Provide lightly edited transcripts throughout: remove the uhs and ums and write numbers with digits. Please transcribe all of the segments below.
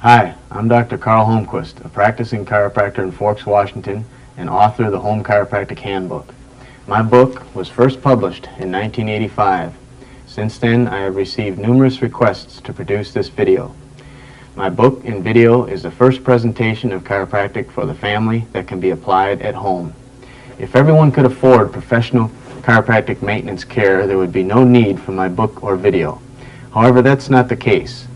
Hi, I'm Dr. Karl Holmquist, a practicing chiropractor in Forks, Washington, and author of the Home Chiropractic Handbook. My book was first published in 1985. Since then, I have received numerous requests to produce this video. My book and video is the first presentation of chiropractic for the family that can be applied at home. If everyone could afford professional chiropractic maintenance care, there would be no need for my book or video. However, that's not the case.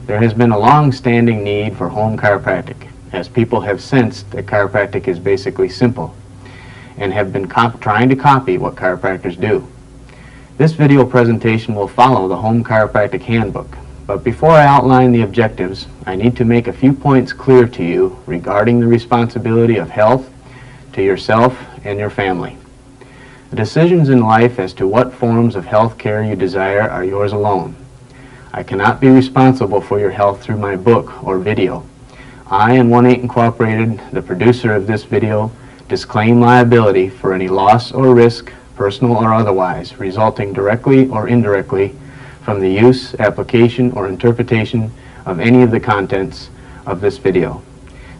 There has been a long-standing need for home chiropractic, as people have sensed that chiropractic is basically simple and have been trying to copy what chiropractors do. This video presentation will follow the Home Chiropractic Handbook, but before I outline the objectives, I need to make a few points clear to you regarding the responsibility of health to yourself and your family. The decisions in life as to what forms of health care you desire are yours alone. I cannot be responsible for your health through my book or video. I and 1-8 Incorporated, the producer of this video, disclaim liability for any loss or risk, personal or otherwise, resulting directly or indirectly from the use, application, or interpretation of any of the contents of this video.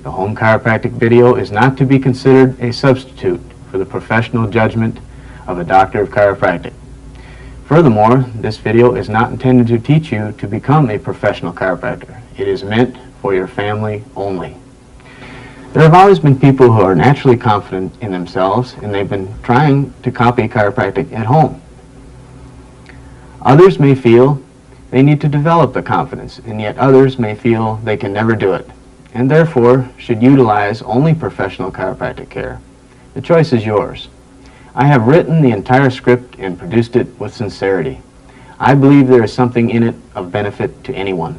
The Home Chiropractic video is not to be considered a substitute for the professional judgment of a doctor of chiropractic. Furthermore, this video is not intended to teach you to become a professional chiropractor. It is meant for your family only. There have always been people who are naturally confident in themselves, and they've been trying to copy chiropractic at home. Others may feel they need to develop the confidence, and yet others may feel they can never do it, and therefore should utilize only professional chiropractic care. The choice is yours. I have written the entire script and produced it with sincerity. I believe there is something in it of benefit to anyone.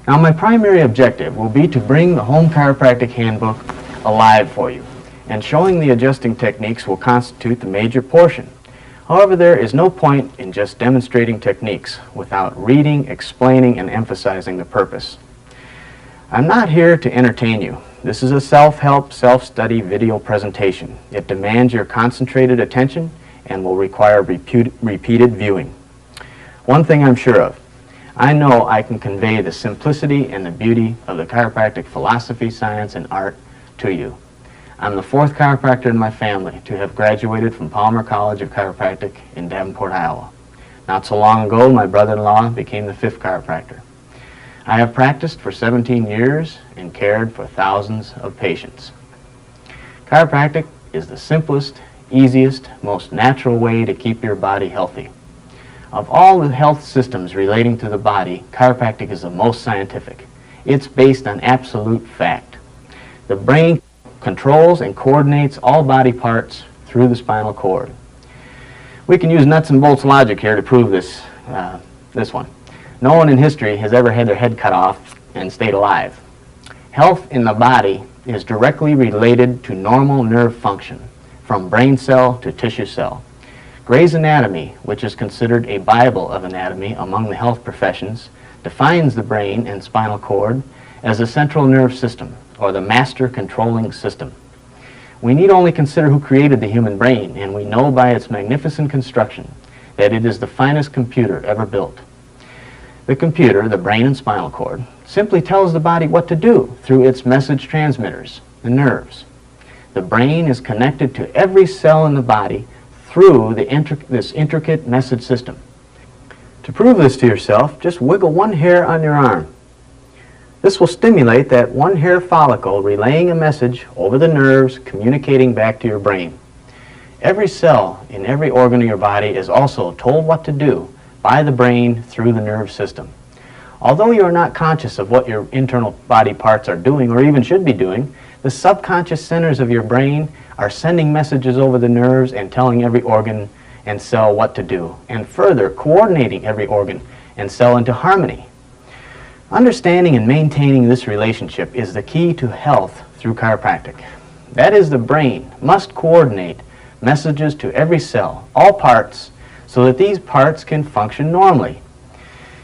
Now, my primary objective will be to bring the Home Chiropractic Handbook alive for you, and showing the adjusting techniques will constitute the major portion. However, there is no point in just demonstrating techniques without reading, explaining, and emphasizing the purpose. I'm not here to entertain you. This is a self-help, self-study video presentation. It demands your concentrated attention and will require repeated viewing. One thing I'm sure of, I know I can convey the simplicity and the beauty of the chiropractic philosophy, science, and art to you. I'm the fourth chiropractor in my family to have graduated from Palmer College of Chiropractic in Davenport, Iowa. Not so long ago, my brother-in-law became the fifth chiropractor. I have practiced for 17 years and cared for thousands of patients. Chiropractic is the simplest, easiest, most natural way to keep your body healthy. Of all the health systems relating to the body, chiropractic is the most scientific. It's based on absolute fact. The brain controls and coordinates all body parts through the spinal cord. We can use nuts and bolts logic here to prove this one. No one in history has ever had their head cut off and stayed alive. Health in the body is directly related to normal nerve function, from brain cell to tissue cell. Gray's Anatomy, which is considered a Bible of anatomy among the health professions, defines the brain and spinal cord as the central nerve system, or the master controlling system. We need only consider who created the human brain, and we know by its magnificent construction that it is the finest computer ever built. The computer, the brain and spinal cord, simply tells the body what to do through its message transmitters, the nerves. The brain is connected to every cell in the body through this intricate message system. To prove this to yourself, just wiggle one hair on your arm. This will stimulate that one hair follicle relaying a message over the nerves, communicating back to your brain. Every cell in every organ of your body is also told what to do by the brain through the nerve system. Although you are not conscious of what your internal body parts are doing or even should be doing, the subconscious centers of your brain are sending messages over the nerves and telling every organ and cell what to do, and further coordinating every organ and cell into harmony. Understanding and maintaining this relationship is the key to health through chiropractic. That is, the brain must coordinate messages to every cell, all parts, so that these parts can function normally.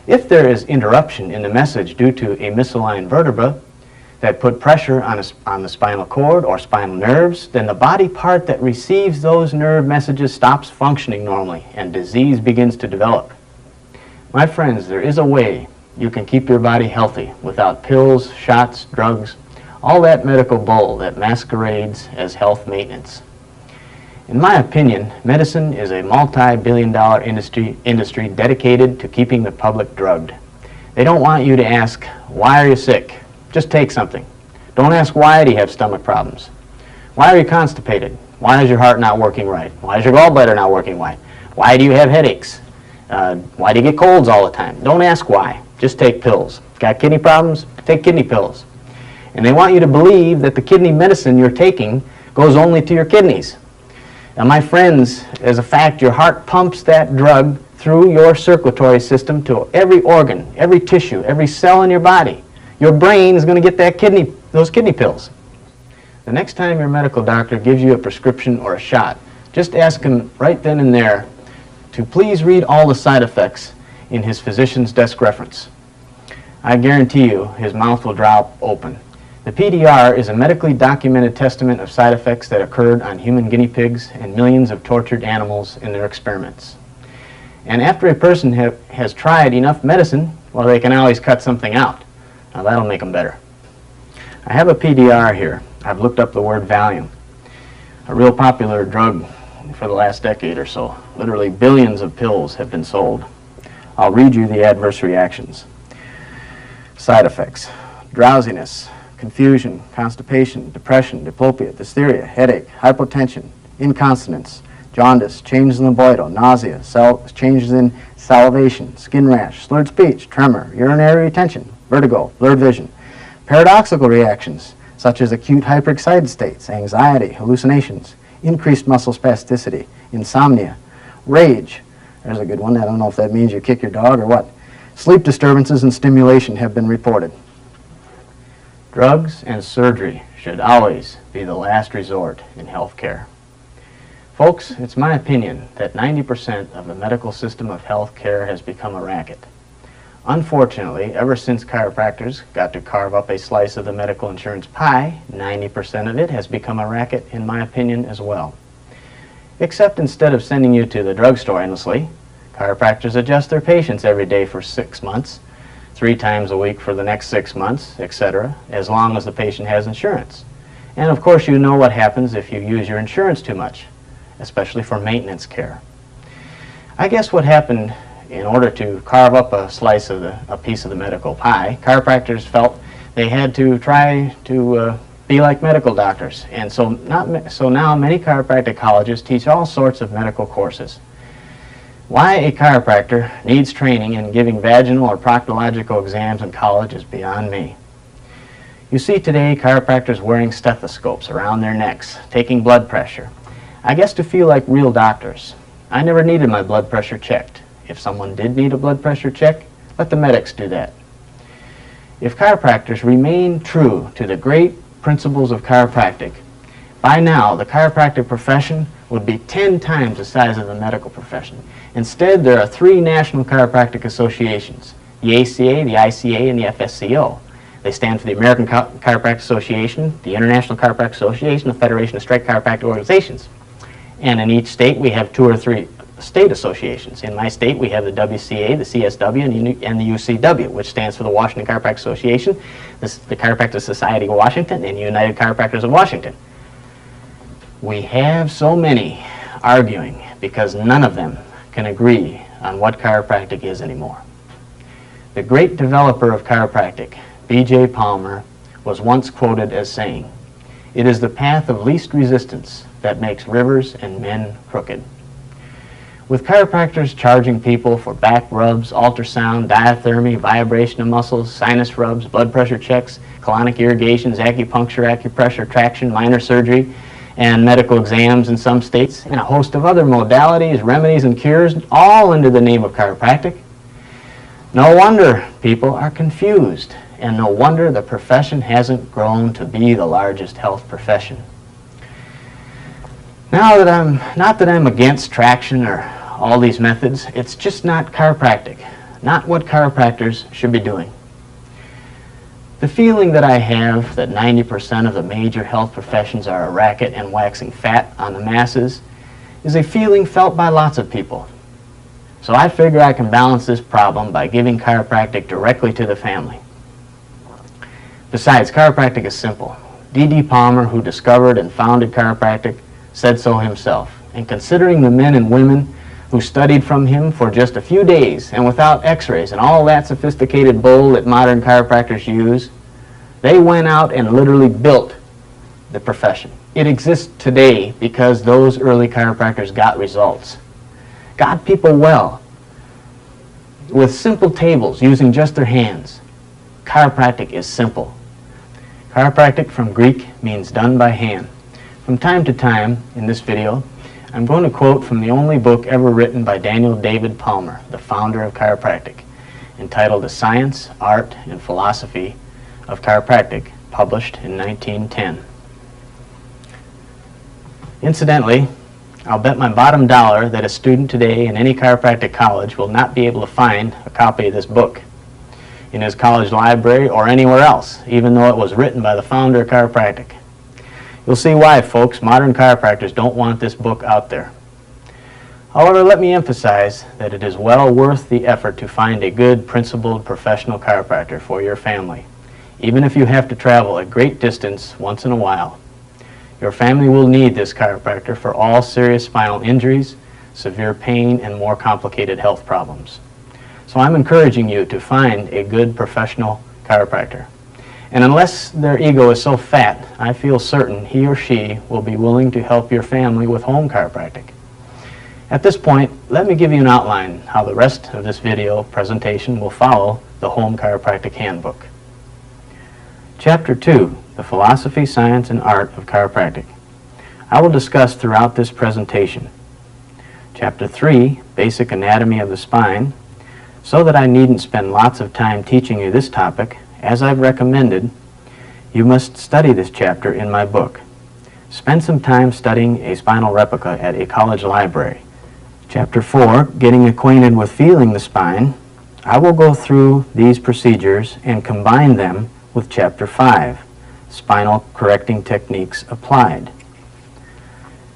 If there is interruption in the message due to a misaligned vertebra that put pressure on the spinal cord or spinal nerves, then the body part that receives those nerve messages stops functioning normally and disease begins to develop. My friends, there is a way you can keep your body healthy without pills, shots, drugs, all that medical bull that masquerades as health maintenance. In my opinion, medicine is a multi-billion-dollar industry dedicated to keeping the public drugged. They don't want you to ask, why are you sick? Just take something. Don't ask, why do you have stomach problems? Why are you constipated? Why is your heart not working right? Why is your gallbladder not working right? Why do you have headaches? Why do you get colds all the time? Don't ask why. Just take pills. Got kidney problems? Take kidney pills. And they want you to believe that the kidney medicine you're taking goes only to your kidneys. Now, my friends, as a fact, your heart pumps that drug through your circulatory system to every organ, every tissue, every cell in your body. Your brain is going to get those kidney pills. The next time your medical doctor gives you a prescription or a shot, just ask him right then and there to please read all the side effects in his physician's desk reference. I guarantee you his mouth will drop open. The PDR is a medically documented testament of side effects that occurred on human guinea pigs and millions of tortured animals in their experiments. And after a person has tried enough medicine, well, they can always cut something out. Now that'll make them better. I have a PDR here. I've looked up the word Valium, a real popular drug for the last decade or so. Literally billions of pills have been sold. I'll read you the adverse reactions. Side effects: drowsiness, confusion, constipation, depression, diplopia, dysphoria, headache, hypotension, incontinence, jaundice, changes in libido, nausea, changes in salivation, skin rash, slurred speech, tremor, urinary retention, vertigo, blurred vision. Paradoxical reactions such as acute hyperexcited states, anxiety, hallucinations, increased muscle spasticity, insomnia, rage. There's a good one. I don't know if that means you kick your dog or what. Sleep disturbances and stimulation have been reported. Drugs and surgery should always be the last resort in health care. Folks, it's my opinion that 90% of the medical system of health care has become a racket. Unfortunately, ever since chiropractors got to carve up a slice of the medical insurance pie, 90% of it has become a racket, in my opinion, as well. Except instead of sending you to the drugstore endlessly, chiropractors adjust their patients every day for 6 months, 3 times a week for the next 6 months, etc., as long as the patient has insurance. And of course, you know what happens if you use your insurance too much, especially for maintenance care. I guess what happened, in order to carve up a piece of the medical pie, chiropractors felt they had to try to be like medical doctors. And so now many chiropractic colleges teach all sorts of medical courses. Why a chiropractor needs training in giving vaginal or proctological exams in college is beyond me. You see today chiropractors wearing stethoscopes around their necks, taking blood pressure. I guess to feel like real doctors. I never needed my blood pressure checked. If someone did need a blood pressure check, let the medics do that. If chiropractors remain true to the great principles of chiropractic, by now the chiropractic profession would be 10 times the size of the medical profession. Instead, there are 3 national chiropractic associations, the ACA, the ICA, and the FSCO. They stand for the American Chiropractic Association, the International Chiropractic Association, the Federation of Strike Chiropractic Organizations. And in each state, we have 2 or 3 state associations. In my state, we have the WCA, the CSW, and the UCW, which stands for the Washington Chiropractic Association, the Chiropractic Society of Washington, and United Chiropractors of Washington. We have so many arguing because none of them can agree on what chiropractic is anymore. The great developer of chiropractic, B.J. Palmer, was once quoted as saying, "It is the path of least resistance that makes rivers and men crooked." With chiropractors charging people for back rubs, ultrasound, diathermy, vibration of muscles, sinus rubs, blood pressure checks, colonic irrigations, acupuncture, acupressure, traction, minor surgery, and medical exams in some states, and a host of other modalities, remedies, and cures, all under the name of chiropractic. No wonder people are confused, and no wonder the profession hasn't grown to be the largest health profession. Not that I'm against traction or all these methods, it's just not chiropractic, not what chiropractors should be doing. The feeling that I have that 90% of the major health professions are a racket and waxing fat on the masses is a feeling felt by lots of people. So I figure I can balance this problem by giving chiropractic directly to the family. Besides, chiropractic is simple. D.D. Palmer, who discovered and founded chiropractic, said so himself. And considering the men and women who studied from him for just a few days and without x-rays and all that sophisticated bull that modern chiropractors use, they went out and literally built the profession. It exists today because those early chiropractors got results. Got people well with simple tables using just their hands. Chiropractic is simple. Chiropractic from Greek means done by hand. From time to time in this video, I'm going to quote from the only book ever written by Daniel David Palmer, the founder of chiropractic, entitled The Science, Art, and Philosophy of Chiropractic, published in 1910. Incidentally, I'll bet my bottom dollar that a student today in any chiropractic college will not be able to find a copy of this book in his college library or anywhere else, even though it was written by the founder of chiropractic. You'll see why, folks. Modern chiropractors don't want this book out there. However, let me emphasize that it is well worth the effort to find a good, principled, professional chiropractor for your family, even if you have to travel a great distance once in a while. Your family will need this chiropractor for all serious spinal injuries, severe pain, and more complicated health problems. So I'm encouraging you to find a good professional chiropractor. And unless their ego is so fat, I feel certain he or she will be willing to help your family with home chiropractic. At this point, let me give you an outline how the rest of this video presentation will follow the Home Chiropractic Handbook. Chapter 2, The Philosophy, Science, and Art of Chiropractic. I will discuss throughout this presentation. Chapter 3, Basic Anatomy of the Spine. So that I needn't spend lots of time teaching you this topic, as I've recommended, you must study this chapter in my book. Spend some time studying a spinal replica at a college library. Chapter 4, Getting Acquainted with Feeling the Spine. I will go through these procedures and combine them with Chapter 5, Spinal Correcting Techniques Applied.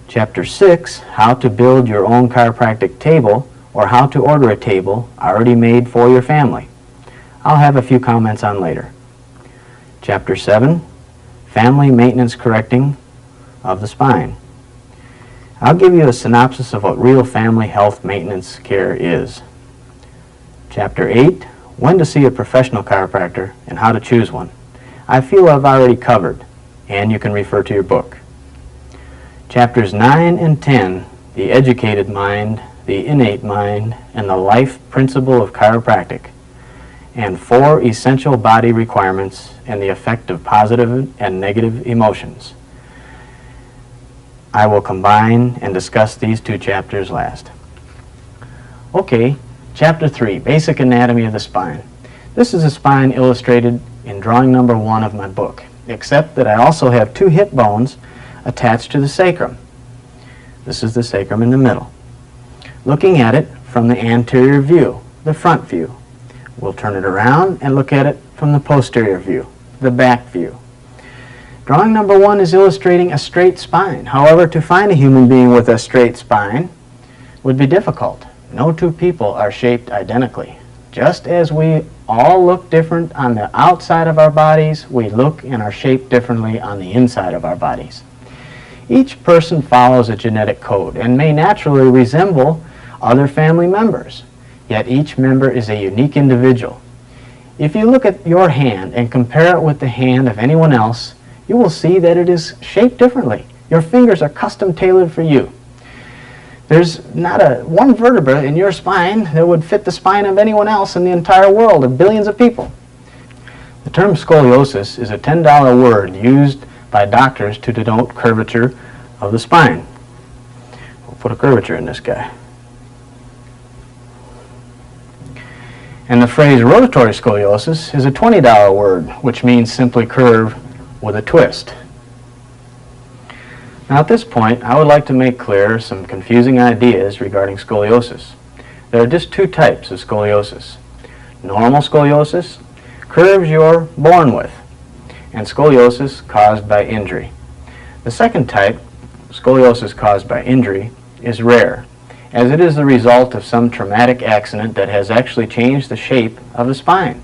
Chapter 6, How to Build Your Own Chiropractic Table, or how to order a table already made for your family. I'll have a few comments on later. Chapter 7, Family Maintenance Correcting of the Spine. I'll give you a synopsis of what real family health maintenance care is. Chapter 8, When to see a professional chiropractor and how to choose one. I feel I've already covered, and you can refer to your book. Chapters 9 and 10, The Educated Mind, the Innate Mind, and the Life Principle of Chiropractic, and 4 essential body requirements and the effect of positive and negative emotions. I will combine and discuss these 2 chapters last. Okay, Chapter 3, Basic Anatomy of the Spine. This is a spine illustrated in drawing number 1 of my book, except that I also have 2 hip bones attached to the sacrum. This is the sacrum in the middle. Looking at it from the anterior view, the front view. We'll turn it around and look at it from the posterior view, the back view. Drawing number 1 is illustrating a straight spine. However, to find a human being with a straight spine would be difficult. No 2 people are shaped identically. Just as we all look different on the outside of our bodies, we look and are shaped differently on the inside of our bodies. Each person follows a genetic code and may naturally resemble other family members, yet each member is a unique individual. If you look at your hand and compare it with the hand of anyone else, you will see that it is shaped differently. Your fingers are custom tailored for you. There's not one vertebra in your spine that would fit the spine of anyone else in the entire world of billions of people. The term scoliosis is a $10 word used by doctors to denote curvature of the spine. We'll put a curvature in this guy. And the phrase rotatory scoliosis is a $20 word, which means simply curve with a twist. Now at this point, I would like to make clear some confusing ideas regarding scoliosis. There are just 2 types of scoliosis. Normal scoliosis, curves you're born with, and scoliosis caused by injury. The second type, scoliosis caused by injury, is rare, as it is the result of some traumatic accident that has actually changed the shape of the spine.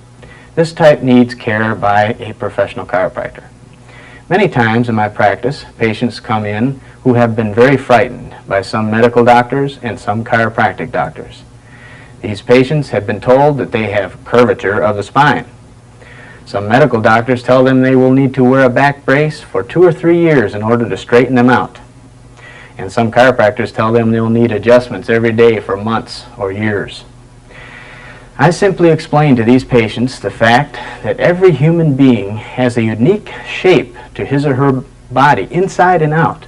This type needs care by a professional chiropractor. Many times in my practice, patients come in who have been very frightened by some medical doctors and some chiropractic doctors. These patients have been told that they have curvature of the spine. Some medical doctors tell them they will need to wear a back brace for 2 or 3 years in order to straighten them out. And some chiropractors tell them they'll need adjustments every day for months or years. I simply explain to these patients the fact that every human being has a unique shape to his or her body, inside and out.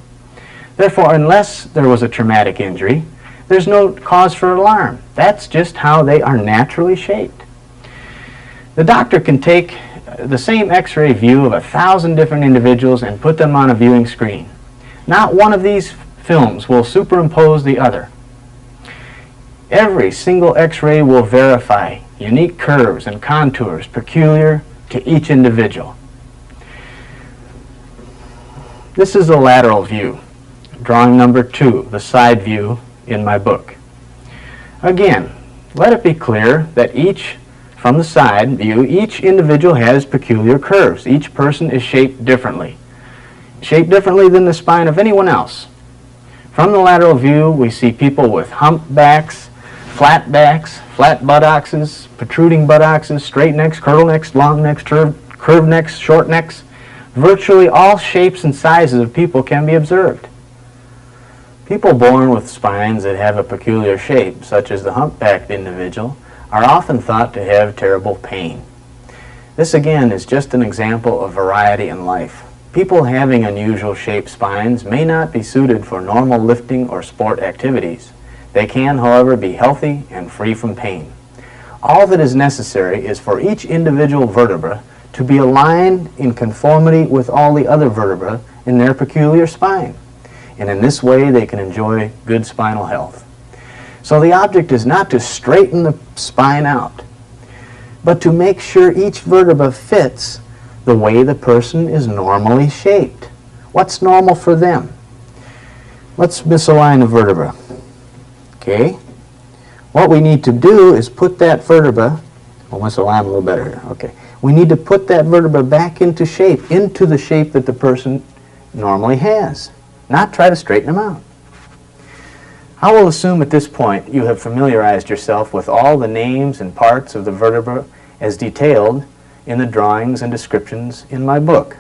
Therefore, unless there was a traumatic injury, there's no cause for alarm. That's just how they are naturally shaped. The doctor can take the same x-ray view of 1,000 different individuals and put them on a viewing screen. Not one of these films will superimpose the other. Every single x-ray will verify unique curves and contours peculiar to each individual. This is the lateral view, drawing number 2, the side view in my book. Again, let it be clear that from the side view, each individual has peculiar curves. Each person is shaped differently than the spine of anyone else. From the lateral view, we see people with humpbacks, flat buttocks, protruding buttocks, straight necks, turtlenecks, long necks, curved necks, short necks. Virtually all shapes and sizes of people can be observed. People born with spines that have a peculiar shape, such as the humpbacked individual, are often thought to have terrible pain. This again is just an example of variety in life. People having unusual shaped spines may not be suited for normal lifting or sport activities. They can, however, be healthy and free from pain. All that is necessary is for each individual vertebra to be aligned in conformity with all the other vertebrae in their peculiar spine. And in this way, they can enjoy good spinal health. So the object is not to straighten the spine out, but to make sure each vertebra fits the way the person is normally shaped. What's normal for them? Let's misalign the vertebra. Okay? What we need to do is put that vertebra, we'll misalign a little better here. Okay. We need to put that vertebra back into the shape that the person normally has, not try to straighten them out. I will assume at this point you have familiarized yourself with all the names and parts of the vertebra as detailed in the drawings and descriptions in my book.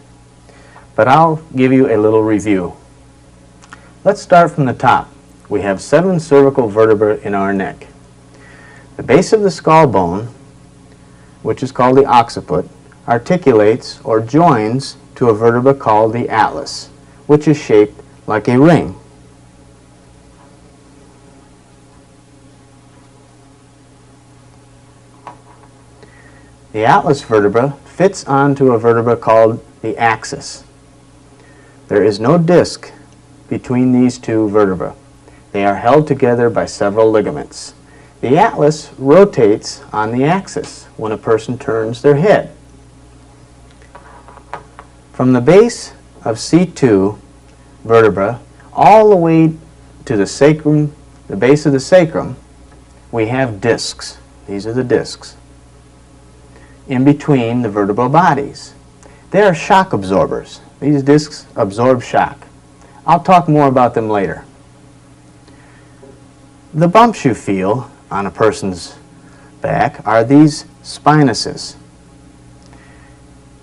But I'll give you a little review. Let's start from the top. We have 7 cervical vertebrae in our neck. The base of the skull bone, which is called the occiput, articulates or joins to a vertebra called the atlas, which is shaped like a ring. The atlas vertebra fits onto a vertebra called the axis. There is no disc between these two vertebrae. They are held together by several ligaments. The atlas rotates on the axis when a person turns their head. From the base of C2 vertebra all the way to the sacrum, the base of the sacrum, we have discs. These are the discs in between the vertebral bodies. They are shock absorbers. These discs absorb shock. I'll talk more about them later. The bumps you feel on a person's back are these spinuses.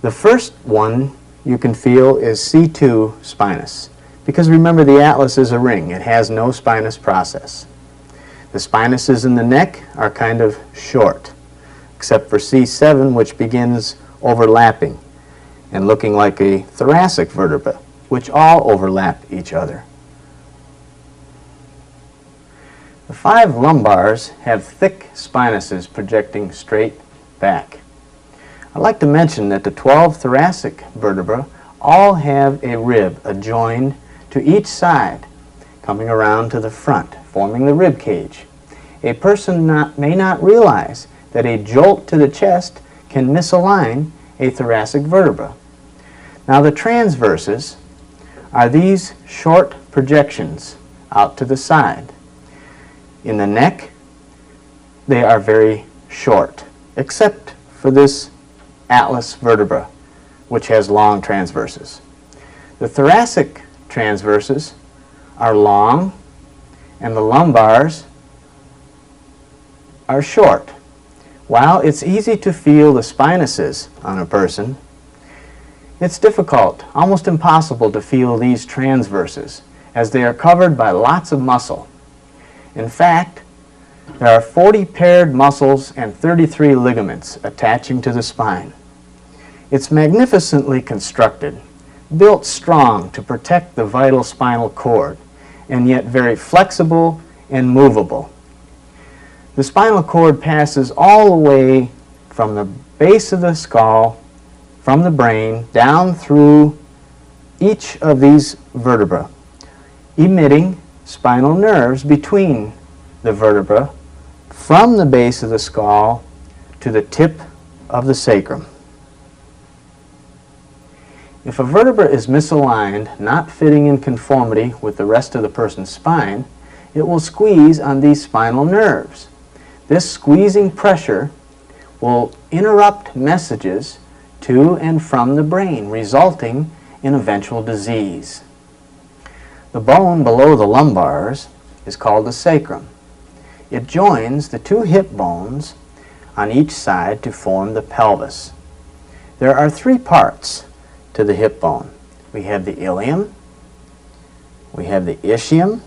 The first one you can feel is C2 spinous, because remember the atlas is a ring. It has no spinous process. The spinuses in the neck are kind of short, except for C7, which begins overlapping and looking like a thoracic vertebra, which all overlap each other. The 5 lumbars have thick spinuses projecting straight back. I'd like to mention that the 12 thoracic vertebrae all have a rib adjoined to each side, coming around to the front, forming the rib cage. A person may not realize that a jolt to the chest can misalign a thoracic vertebra. Now the transverses are these short projections out to the side. In the neck, they are very short, except for this atlas vertebra, which has long transverses. The thoracic transverses are long, and the lumbars are short. While it's easy to feel the spinuses on a person, it's difficult, almost impossible, to feel these transverses, as they are covered by lots of muscle. In fact, there are 40 paired muscles and 33 ligaments attaching to the spine. It's magnificently constructed, built strong to protect the vital spinal cord, and yet very flexible and movable. The spinal cord passes all the way from the base of the skull, from the brain, down through each of these vertebrae, emitting spinal nerves between the vertebra from the base of the skull to the tip of the sacrum. If a vertebra is misaligned, not fitting in conformity with the rest of the person's spine, it will squeeze on these spinal nerves. This squeezing pressure will interrupt messages to and from the brain, resulting in eventual disease. The bone below the lumbars is called the sacrum. It joins the two hip bones on each side to form the pelvis. There are three parts to the hip bone. We have the ilium, we have the ischium,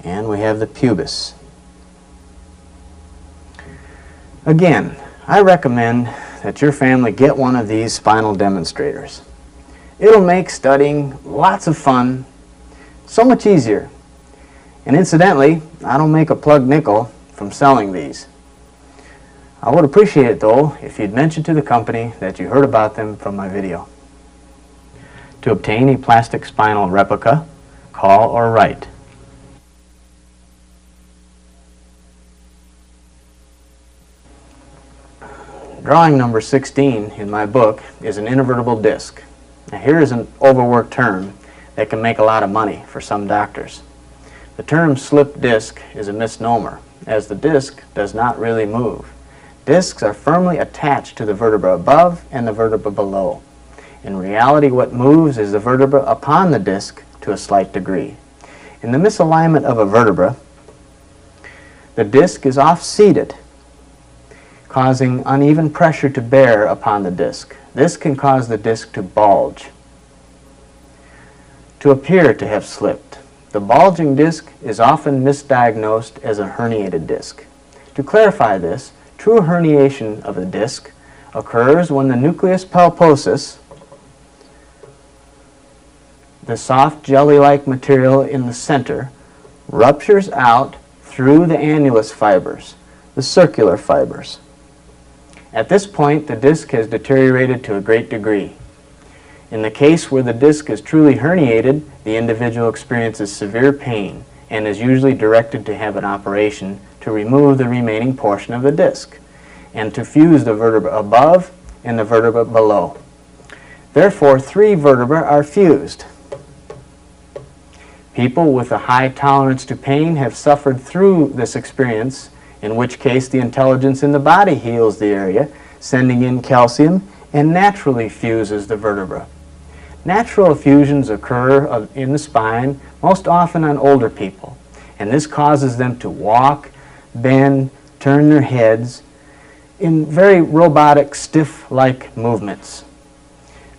and we have the pubis. Again, I recommend that your family get one of these spinal demonstrators. It'll make studying lots of fun, so much easier. And incidentally, I don't make a plug nickel from selling these. I would appreciate it though if you'd mention to the company that you heard about them from my video. To obtain a plastic spinal replica, call or write. Drawing number 16 in my book is an invertible disc. Now here is an overworked term that can make a lot of money for some doctors. The term slip disc is a misnomer, as the disc does not really move. Discs are firmly attached to the vertebra above and the vertebra below. In reality, what moves is the vertebra upon the disc to a slight degree. In the misalignment of a vertebra, the disc is off-seated, causing uneven pressure to bear upon the disc. This can cause the disc to bulge, to appear to have slipped. The bulging disc is often misdiagnosed as a herniated disc. To clarify this, true herniation of the disc occurs when the nucleus pulposus, the soft jelly-like material in the center, ruptures out through the annulus fibers, the circular fibers. At this point, the disc has deteriorated to a great degree. In the case where the disc is truly herniated, the individual experiences severe pain and is usually directed to have an operation to remove the remaining portion of the disc and to fuse the vertebra above and the vertebra below. Therefore, 3 vertebrae are fused. People with a high tolerance to pain have suffered through this experience, in which case the intelligence in the body heals the area, sending in calcium and naturally fuses the vertebra. Natural fusions occur in the spine, most often on older people, and this causes them to walk, bend, turn their heads in very robotic, stiff-like movements.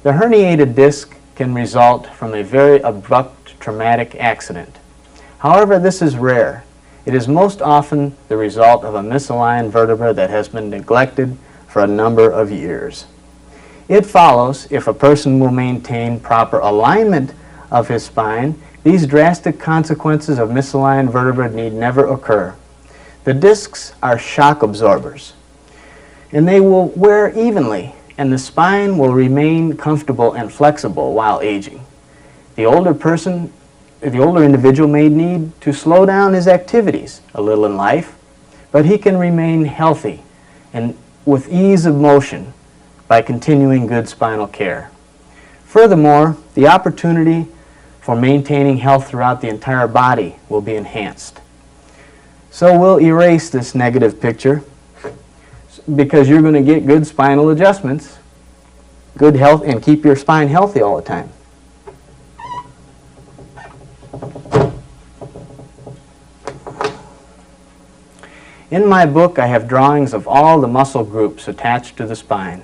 The herniated disc can result from a very abrupt traumatic accident. However, this is rare. It is most often the result of a misaligned vertebra that has been neglected for a number of years. It follows, if a person will maintain proper alignment of his spine, these drastic consequences of misaligned vertebra need never occur. The discs are shock absorbers, and they will wear evenly, and the spine will remain comfortable and flexible while aging. The older individual may need to slow down his activities a little in life, but he can remain healthy and with ease of motion by continuing good spinal care. Furthermore, the opportunity for maintaining health throughout the entire body will be enhanced. So we'll erase this negative picture because you're going to get good spinal adjustments, good health, and keep your spine healthy all the time. In my book, I have drawings of all the muscle groups attached to the spine.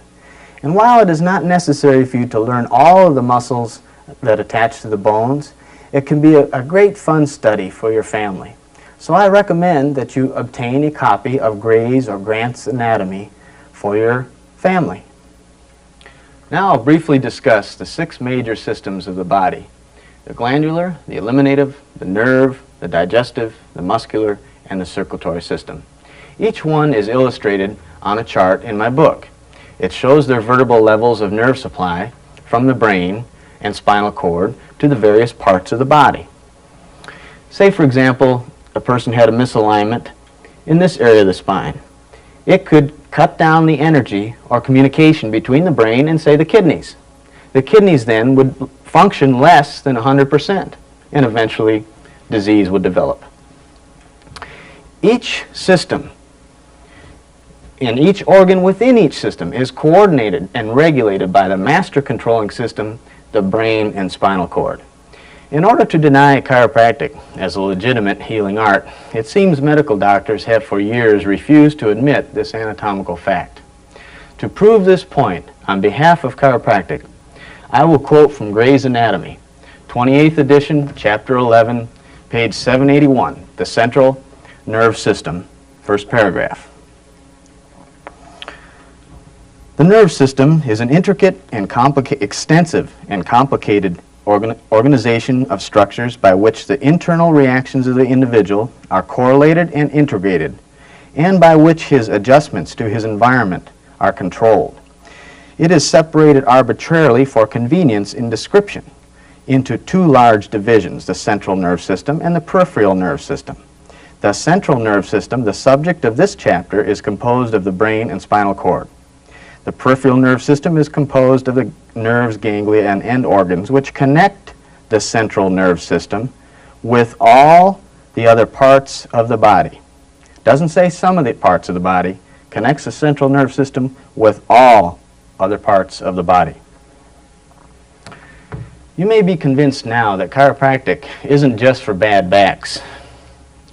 And while it is not necessary for you to learn all of the muscles that attach to the bones, it can be a great fun study for your family. So I recommend that you obtain a copy of Gray's or Grant's Anatomy for your family. Now I'll briefly discuss the 6 major systems of the body: the glandular, the eliminative, the nerve, the digestive, the muscular, and the circulatory system. Each one is illustrated on a chart in my book. It shows their vertebral levels of nerve supply from the brain and spinal cord to the various parts of the body. Say, for example, a person had a misalignment in this area of the spine. It could cut down the energy or communication between the brain and, say, the kidneys. The kidneys then would function less than 100%, and eventually disease would develop. Each system and each organ within each system is coordinated and regulated by the master controlling system, the brain and spinal cord. In order to deny chiropractic as a legitimate healing art, it seems medical doctors have for years refused to admit this anatomical fact. To prove this point, on behalf of chiropractic, I will quote from Gray's Anatomy, 28th edition, chapter 11, page 781, the central nerve system, first paragraph. The nerve system is an intricate and extensive and complicated organization of structures by which the internal reactions of the individual are correlated and integrated, and by which his adjustments to his environment are controlled. It is separated arbitrarily for convenience in description into 2 large divisions, the central nerve system and the peripheral nerve system. The central nerve system, the subject of this chapter, is composed of the brain and spinal cord. The peripheral nerve system is composed of the nerves, ganglia, and end organs which connect the central nerve system with all the other parts of the body. Doesn't say some of the parts of the body, connects the central nerve system with all other parts of the body. You may be convinced now that chiropractic isn't just for bad backs,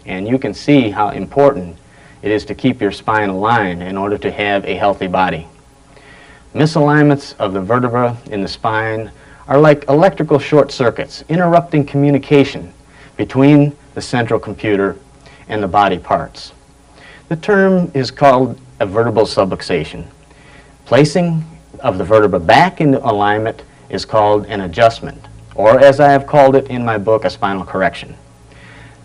and you can see how important it is to keep your spine aligned in order to have a healthy body. Misalignments of the vertebra in the spine are like electrical short circuits, interrupting communication between the central computer and the body parts. The term is called a vertebral subluxation. Placing of the vertebra back into alignment is called an adjustment, or as I have called it in my book, a spinal correction.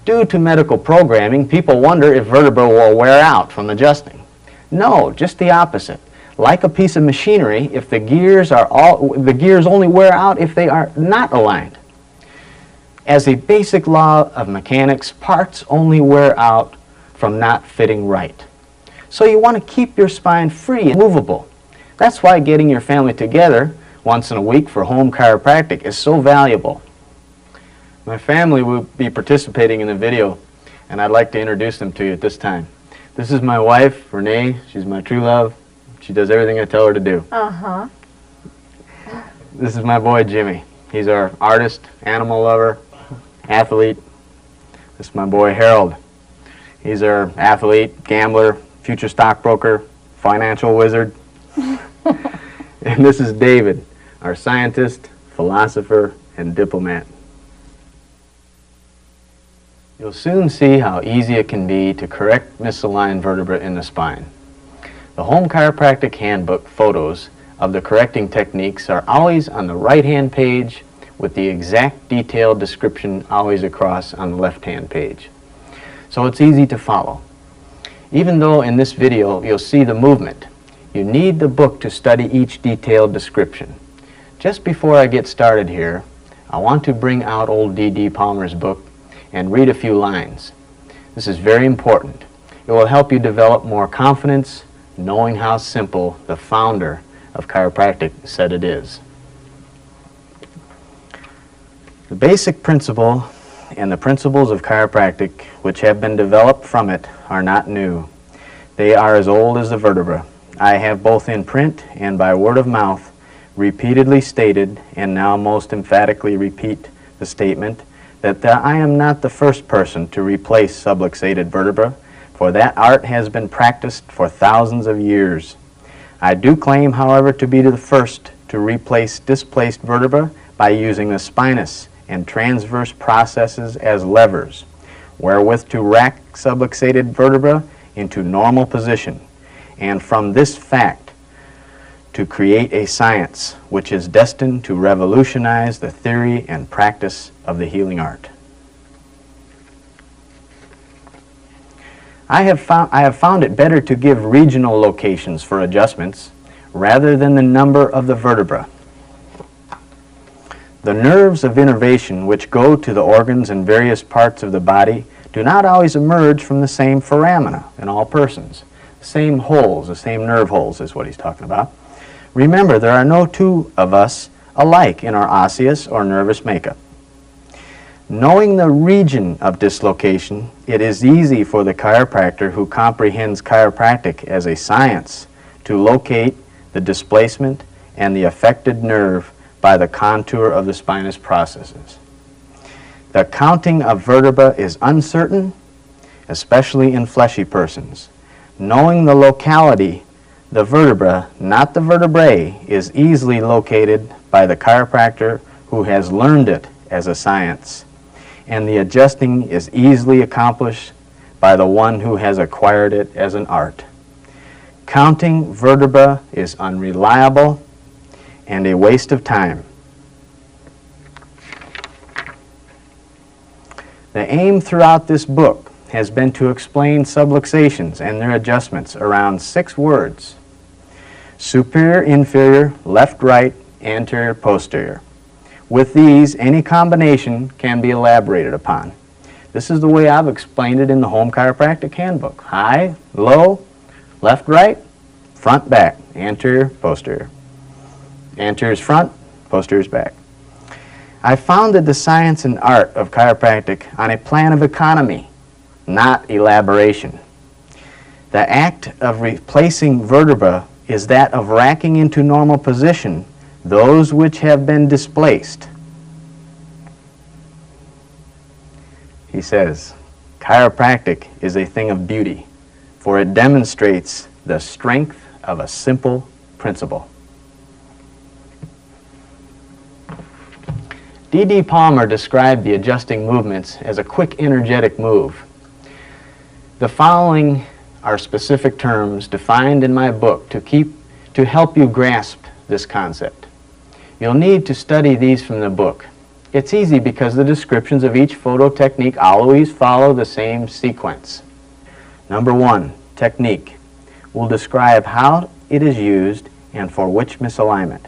Due to medical programming, people wonder if vertebra will wear out from adjusting. No, just the opposite. Like a piece of machinery, if the gears only wear out if they are not aligned. As a basic law of mechanics, parts only wear out from not fitting right. So you want to keep your spine free and movable. That's why getting your family together once in a week for home chiropractic is so valuable. My family will be participating in the video, and I'd like to introduce them to you at this time. This is my wife, Renee. She's my true love. She does everything I tell her to do. Uh-huh. This is my boy, Jimmy. He's our artist, animal lover, athlete. This is my boy, Harold. He's our athlete, gambler, future stockbroker, financial wizard. And this is David, our scientist, philosopher, and diplomat. You'll soon see how easy it can be to correct misaligned vertebra in the spine. The Home Chiropractic Handbook photos of the correcting techniques are always on the right-hand page with the exact detailed description always across on the left-hand page. So it's easy to follow. Even though in this video you'll see the movement, you need the book to study each detailed description. Just before I get started here, I want to bring out old D.D. Palmer's book and read a few lines. This is very important. It will help you develop more confidence, knowing how simple the founder of chiropractic said it is. The basic principle and the principles of chiropractic which have been developed from it are not new. They are as old as the vertebra. I have both in print and by word of mouth repeatedly stated, and now most emphatically repeat the statement, that I am not the first person to replace subluxated vertebra, for that art has been practiced for thousands of years. I do claim, however, to be the first to replace displaced vertebra by using the spinous and transverse processes as levers, wherewith to rack subluxated vertebra into normal position, and from this fact to create a science which is destined to revolutionize the theory and practice of the healing art. I have found it better to give regional locations for adjustments rather than the number of the vertebra. The nerves of innervation which go to the organs in various parts of the body do not always emerge from the same foramina in all persons. The same holes, the same nerve holes is what he's talking about. Remember, there are no two of us alike in our osseous or nervous makeup. Knowing the region of dislocation, it is easy for the chiropractor who comprehends chiropractic as a science to locate the displacement and the affected nerve by the contour of the spinous processes. The counting of vertebra is uncertain, especially in fleshy persons. Knowing the locality, the vertebra, not the vertebrae, is easily located by the chiropractor who has learned it as a science, and the adjusting is easily accomplished by the one who has acquired it as an art. Counting vertebra is unreliable and a waste of time. The aim throughout this book has been to explain subluxations and their adjustments around 6 words: superior, inferior, left, right, anterior, posterior. With these, any combination can be elaborated upon. This is the way I've explained it in the Home Chiropractic Handbook. High, low, left, right, front, back, anterior, posterior. Anterior is front, posterior is back. I founded the science and art of chiropractic on a plan of economy, not elaboration. The act of replacing vertebra is that of racking into normal position those which have been displaced. He says, chiropractic is a thing of beauty, for it demonstrates the strength of a simple principle. D.D. Palmer described the adjusting movements as a quick, energetic move. The following are specific terms defined in my book to help you grasp this concept. You'll need to study these from the book. It's easy because the descriptions of each photo technique always follow the same sequence. Number 1, technique. We'll describe how it is used and for which misalignment.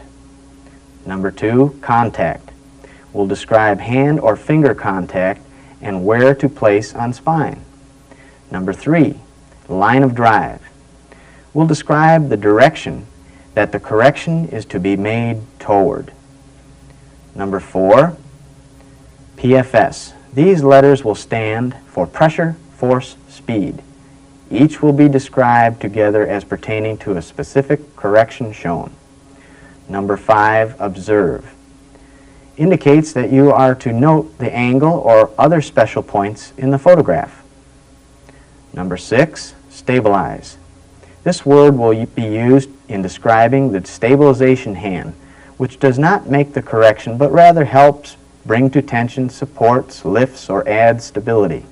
Number 2, contact. We'll describe hand or finger contact and where to place on spine. Number 3, line of drive. We'll describe the direction that the correction is to be made toward. Number 4, PFS. These letters will stand for pressure, force, speed. Each will be described together as pertaining to a specific correction shown. Number 5, observe. Indicates that you are to note the angle or other special points in the photograph. Number 6, stabilize. This word will be used in describing the stabilization hand, which does not make the correction, but rather helps bring to tension, supports, lifts, or adds stability.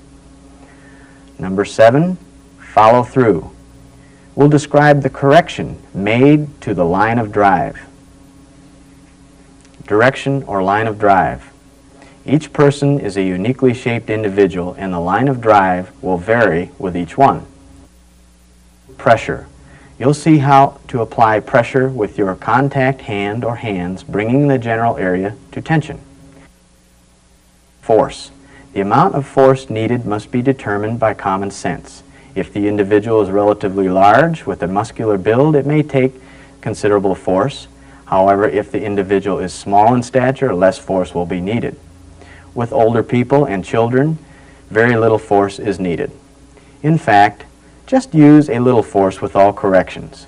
Number 7, follow through. We'll describe the correction made to the line of drive. Direction or line of drive. Each person is a uniquely shaped individual, and the line of drive will vary with each one. Pressure. You'll see how to apply pressure with your contact hand or hands, bringing the general area to tension. Force. The amount of force needed must be determined by common sense. If the individual is relatively large with a muscular build, it may take considerable force. However, if the individual is small in stature, less force will be needed. with older people and children, very little force is needed. In fact, just use a little force with all corrections.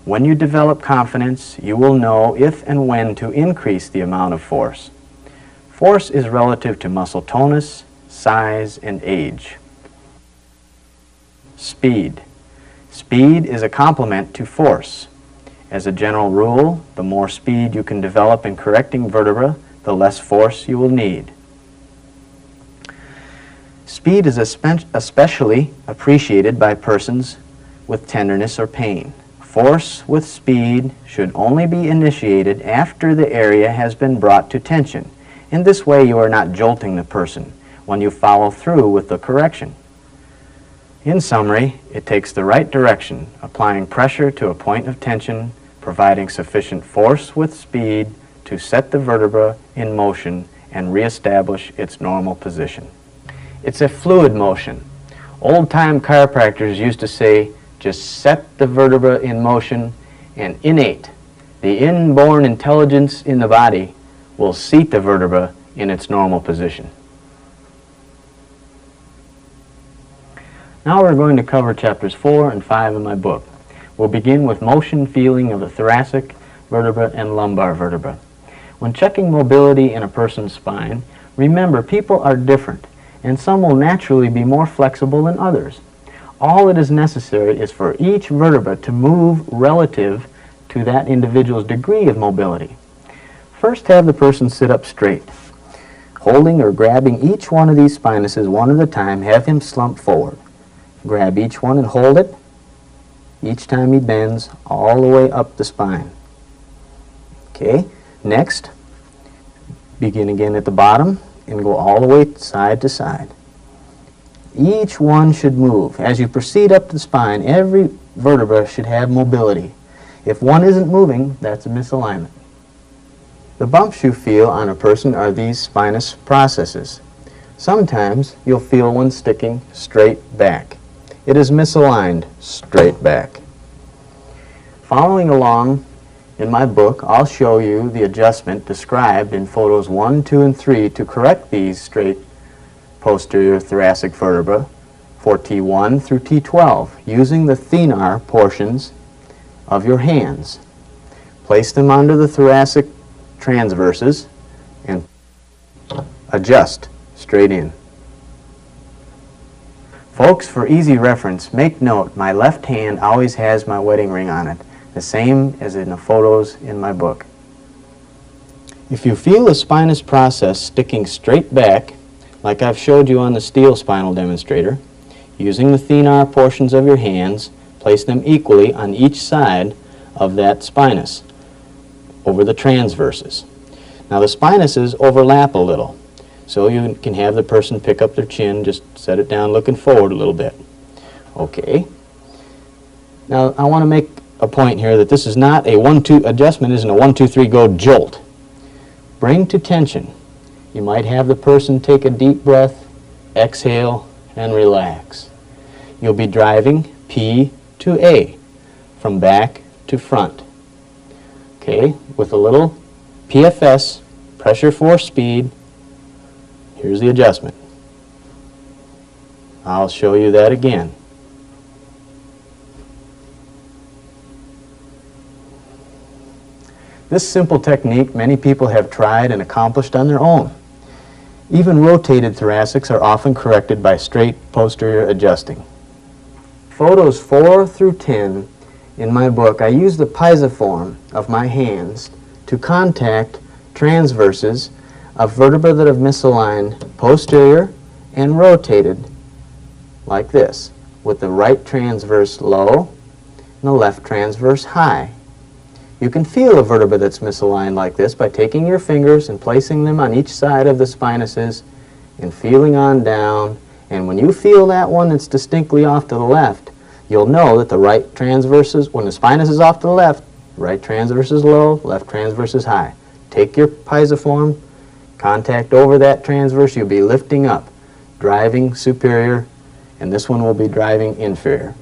When you develop confidence, you will know if and when to increase the amount of force. Force is relative to muscle tonus, size, and age. Speed. Speed is a complement to force. As a general rule, the more speed you can develop in correcting vertebra, the less force you will need. Speed is especially appreciated by persons with tenderness or pain. Force with speed should only be initiated after the area has been brought to tension. In this way, you are not jolting the person when you follow through with the correction. In summary, it takes the right direction, applying pressure to a point of tension, providing sufficient force with speed to set the vertebra in motion and reestablish its normal position. It's a fluid motion. Old-time chiropractors used to say, just set the vertebra in motion, and innate, the inborn intelligence in the body, will seat the vertebra in its normal position. Now we're going to cover chapters 4 and 5 in my book. We'll begin with motion feeling of the thoracic vertebra and lumbar vertebra. When checking mobility in a person's spine, remember people are different, and some will naturally be more flexible than others. All that is necessary is for each vertebra to move relative to that individual's degree of mobility. First, have the person sit up straight. Holding or grabbing each one of these spinuses one at a time, have him slump forward. Grab each one and hold it. Each time he bends all the way up the spine. Okay, next, begin again at the bottom and go all the way side to side. Each one should move. As you proceed up the spine, every vertebra should have mobility. If one isn't moving, that's a misalignment. The bumps you feel on a person are these spinous processes. Sometimes you'll feel one sticking straight back. It is misaligned straight back. Following along in my book, I'll show you the adjustment described in photos 1, 2, and 3 to correct these straight posterior thoracic vertebra for T1 through T12 using the thenar portions of your hands. Place them under the thoracic transverses and adjust straight in. Folks, for easy reference, make note my left hand always has my wedding ring on it, the same as in the photos in my book. If you feel the spinous process sticking straight back, like I've showed you on the steel spinal demonstrator, using the thenar portions of your hands, place them equally on each side of that spinous, over the transverses. Now the spinuses overlap a little, so you can have the person pick up their chin, just set it down looking forward a little bit. Okay. Now I want to make a point here that this is not a 1-2 adjustment, isn't a 1-2-3 go jolt. Bring to tension. You might have the person take a deep breath, exhale, and relax. You'll be driving P to A, from back to front. Okay, with a little PFS, pressure force speed. Here's the adjustment. I'll show you that again. This simple technique many people have tried and accomplished on their own. Even rotated thoracics are often corrected by straight posterior adjusting. Photos 4 through 10 in my book, I use the piezoform of my hands to contact transverses of vertebrae that have misaligned posterior and rotated like this, with the right transverse low and the left transverse high. You can feel a vertebra that's misaligned like this by taking your fingers and placing them on each side of the spinuses and feeling on down. And when you feel that one that's distinctly off to the left, you'll know that the right transverse is, when the spinous is off to the left, right transverse is low, left transverse is high. Take your piezoform, contact over that transverse, you'll be lifting up, driving superior, and this one will be driving inferior.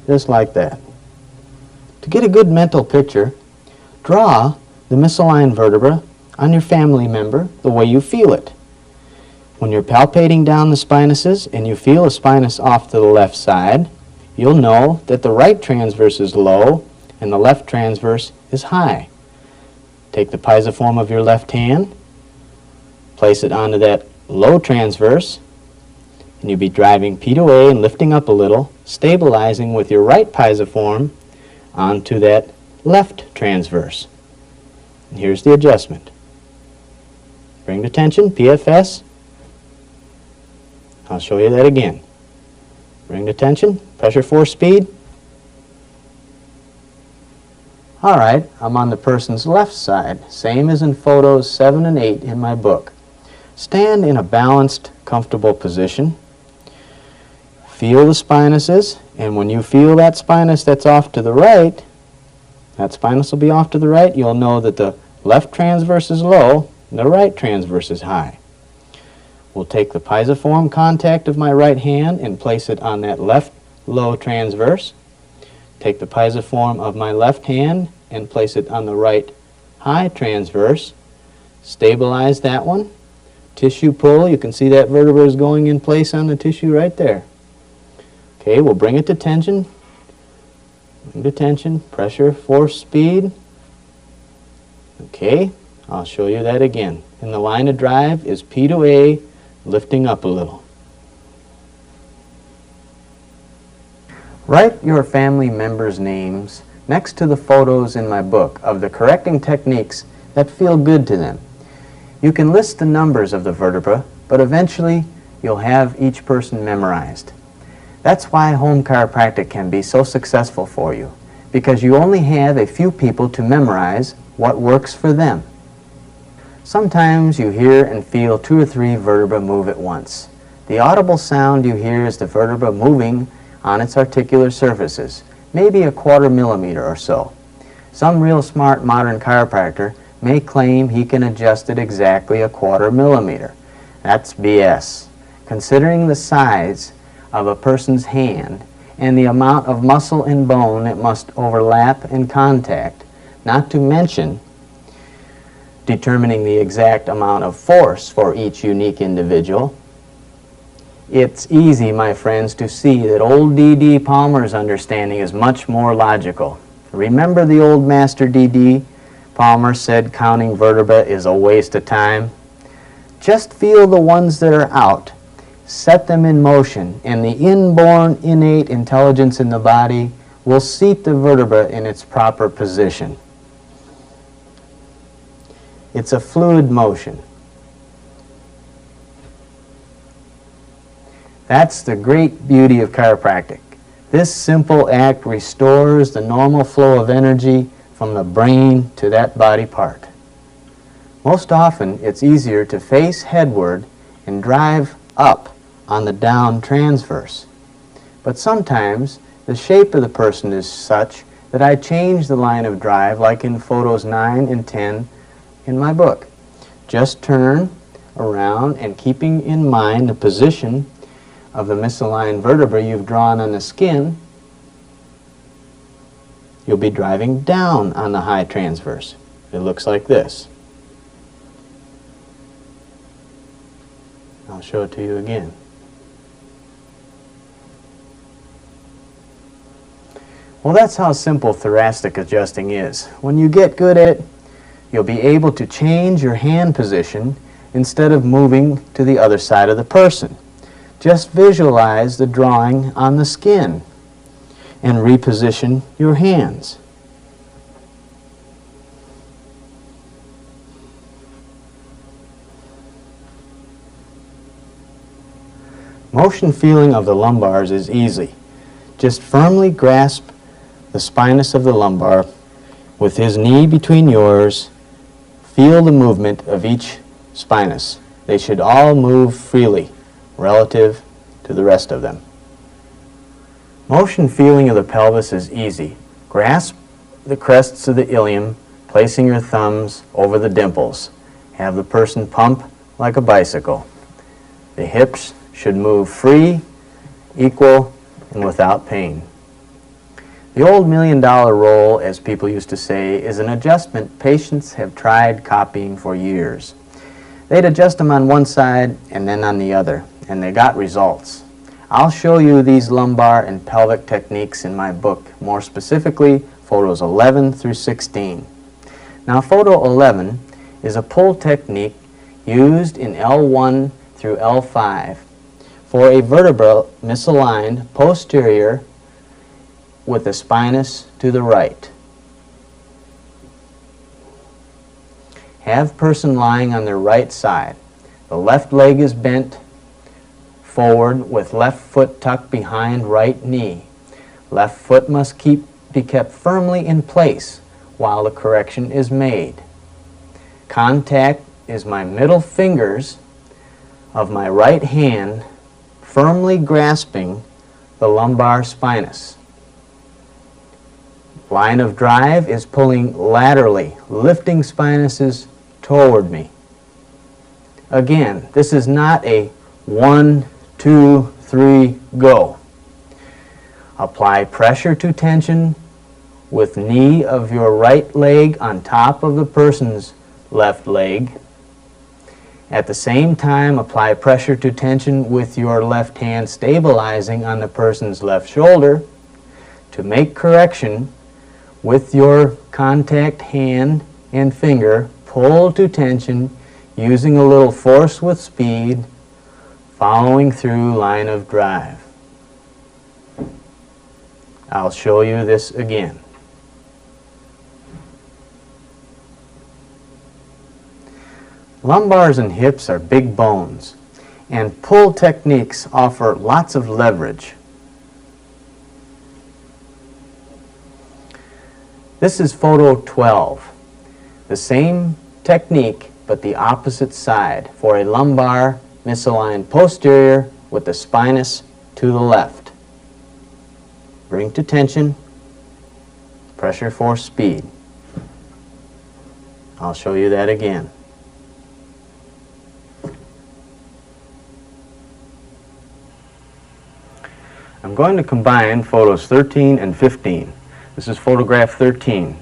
Just like that. To get a good mental picture, draw the misaligned vertebra on your family member the way you feel it. When you're palpating down the spinuses and you feel a spinous off to the left side, you'll know that the right transverse is low and the left transverse is high. Take the pisiform of your left hand, place it onto that low transverse, and you'll be driving P to A and lifting up a little, stabilizing with your right pisiform onto that left transverse. And here's the adjustment. Bring to tension, PFS. I'll show you that again. Bring to tension, pressure, force, speed. All right, I'm on the person's left side, same as in photos 7 and 8 in my book. Stand in a balanced, comfortable position. Feel the spinuses, and when you feel that spinous that's off to the right, that spinous will be off to the right, you'll know that the left transverse is low and the right transverse is high. We'll take the pisiform contact of my right hand and place it on that left low transverse. Take the pisiform of my left hand and place it on the right high transverse. Stabilize that one. Tissue pull, you can see that vertebra is going in place on the tissue right there. Okay, we'll bring it to tension. Bring to tension, pressure, force, speed. Okay, I'll show you that again. And the line of drive is P to A, lifting up a little. Write your family members' names next to the photos in my book of the correcting techniques that feel good to them. You can list the numbers of the vertebra, but eventually you'll have each person memorized. That's why home chiropractic can be so successful for you, because you only have a few people to memorize what works for them. Sometimes you hear and feel 2 or 3 vertebrae move at once. The audible sound you hear is the vertebra moving on its articular surfaces, maybe a 1/4 millimeter or so. Some real smart modern chiropractor may claim he can adjust it exactly a 1/4 millimeter. That's BS. Considering the size of a person's hand and the amount of muscle and bone it must overlap and contact, not to mention determining the exact amount of force for each unique individual, it's easy, my friends, to see that old D.D. Palmer's understanding is much more logical. Remember the old master D.D. Palmer said counting vertebrae is a waste of time? Just feel the ones that are out, set them in motion, and the inborn, innate intelligence in the body will seat the vertebra in its proper position. It's a fluid motion. That's the great beauty of chiropractic. This simple act restores the normal flow of energy from the brain to that body part. Most often, it's easier to face headward and drive up on the down transverse. But sometimes, the shape of the person is such that I change the line of drive, like in photos 9 and 10 in my book. Just turn around and keeping in mind the position of the misaligned vertebra you've drawn on the skin, you'll be driving down on the high transverse. It looks like this. I'll show it to you again. Well, that's how simple thoracic adjusting is. When you get good at it, you'll be able to change your hand position instead of moving to the other side of the person. Just visualize the drawing on the skin and reposition your hands. Motion feeling of the lumbars is easy. Just firmly grasp the spinous of the lumbar with his knee between yours. Feel the movement of each spinous. They should all move freely relative to the rest of them. Motion feeling of the pelvis is easy. Grasp the crests of the ilium, placing your thumbs over the dimples. Have the person pump like a bicycle. The hips should move free, equal, and without pain. The old $1,000,000 roll, as people used to say, is an adjustment patients have tried copying for years. They'd adjust them on one side and then on the other, and they got results. I'll show you these lumbar and pelvic techniques in my book, more specifically photos 11 through 16. Now, photo 11 is a pull technique used in L1 through L5 for a vertebra misaligned posterior with the spinous to the right. Have person lying on their right side. The left leg is bent forward with left foot tucked behind right knee. Left foot must be kept firmly in place while the correction is made. Contact is my middle fingers of my right hand firmly grasping the lumbar spinous. Line of drive is pulling laterally, lifting spinuses toward me. Again, this is not a 1, 2, 3, go. Apply pressure to tension with knee of your right leg on top of the person's left leg. At the same time, apply pressure to tension with your left hand stabilizing on the person's left shoulder. To make correction, with your contact hand and finger, pull to tension using a little force with speed, following through line of drive. I'll show you this again. Lumbars and hips are big bones, and pull techniques offer lots of leverage. This is photo 12. The same technique, but the opposite side, for a lumbar misaligned posterior with the spinous to the left. Bring to tension, pressure force speed. I'll show you that again. I'm going to combine photos 13 and 15. This is photograph 13.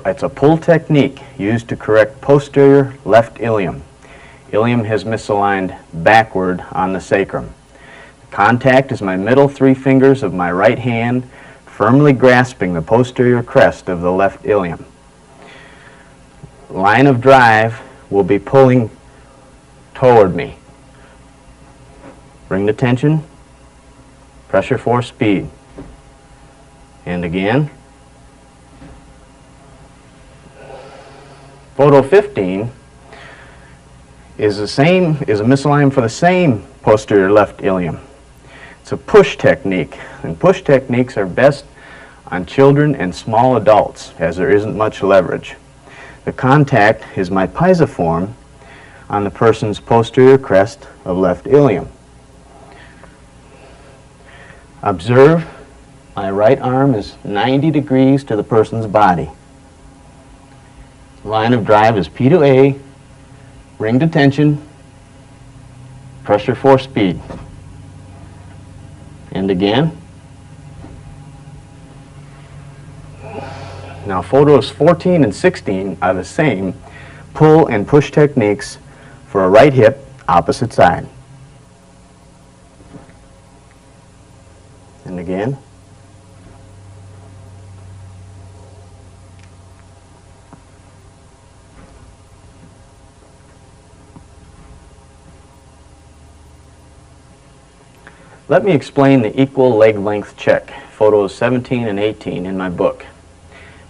It's a pull technique used to correct posterior left ilium. Ilium has misaligned backward on the sacrum. Contact is my middle 3 fingers of my right hand firmly grasping the posterior crest of the left ilium. Line of drive will be pulling toward me. Bring the tension, pressure force speed. And again. Photo 15 is a misalignment for the same posterior left ilium. It's a push technique, and push techniques are best on children and small adults as there isn't much leverage. The contact is my pisiform on the person's posterior crest of left ilium. Observe my right arm is 90 degrees to the person's body. Line of drive is P to A, ring to tension, pressure force speed. And again. Now photos 14 and 16 are the same pull and push techniques for a right hip, opposite side. And again. Let me explain the equal leg length check, photos 17 and 18 in my book.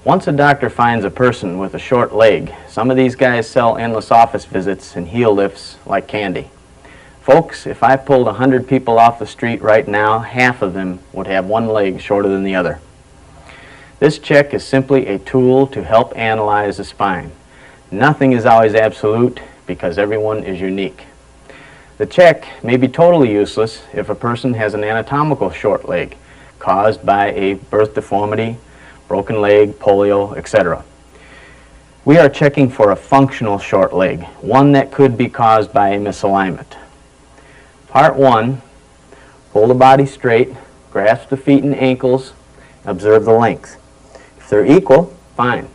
Once a doctor finds a person with a short leg, some of these guys sell endless office visits and heel lifts like candy. Folks, if I pulled 100 people off the street right now, half of them would have one leg shorter than the other. This check is simply a tool to help analyze the spine. Nothing is always absolute because everyone is unique. The check may be totally useless if a person has an anatomical short leg caused by a birth deformity, broken leg, polio, etc. We are checking for a functional short leg, one that could be caused by a misalignment. Part 1, pull the body straight, grasp the feet and ankles, Observe the length. If they're equal, fine.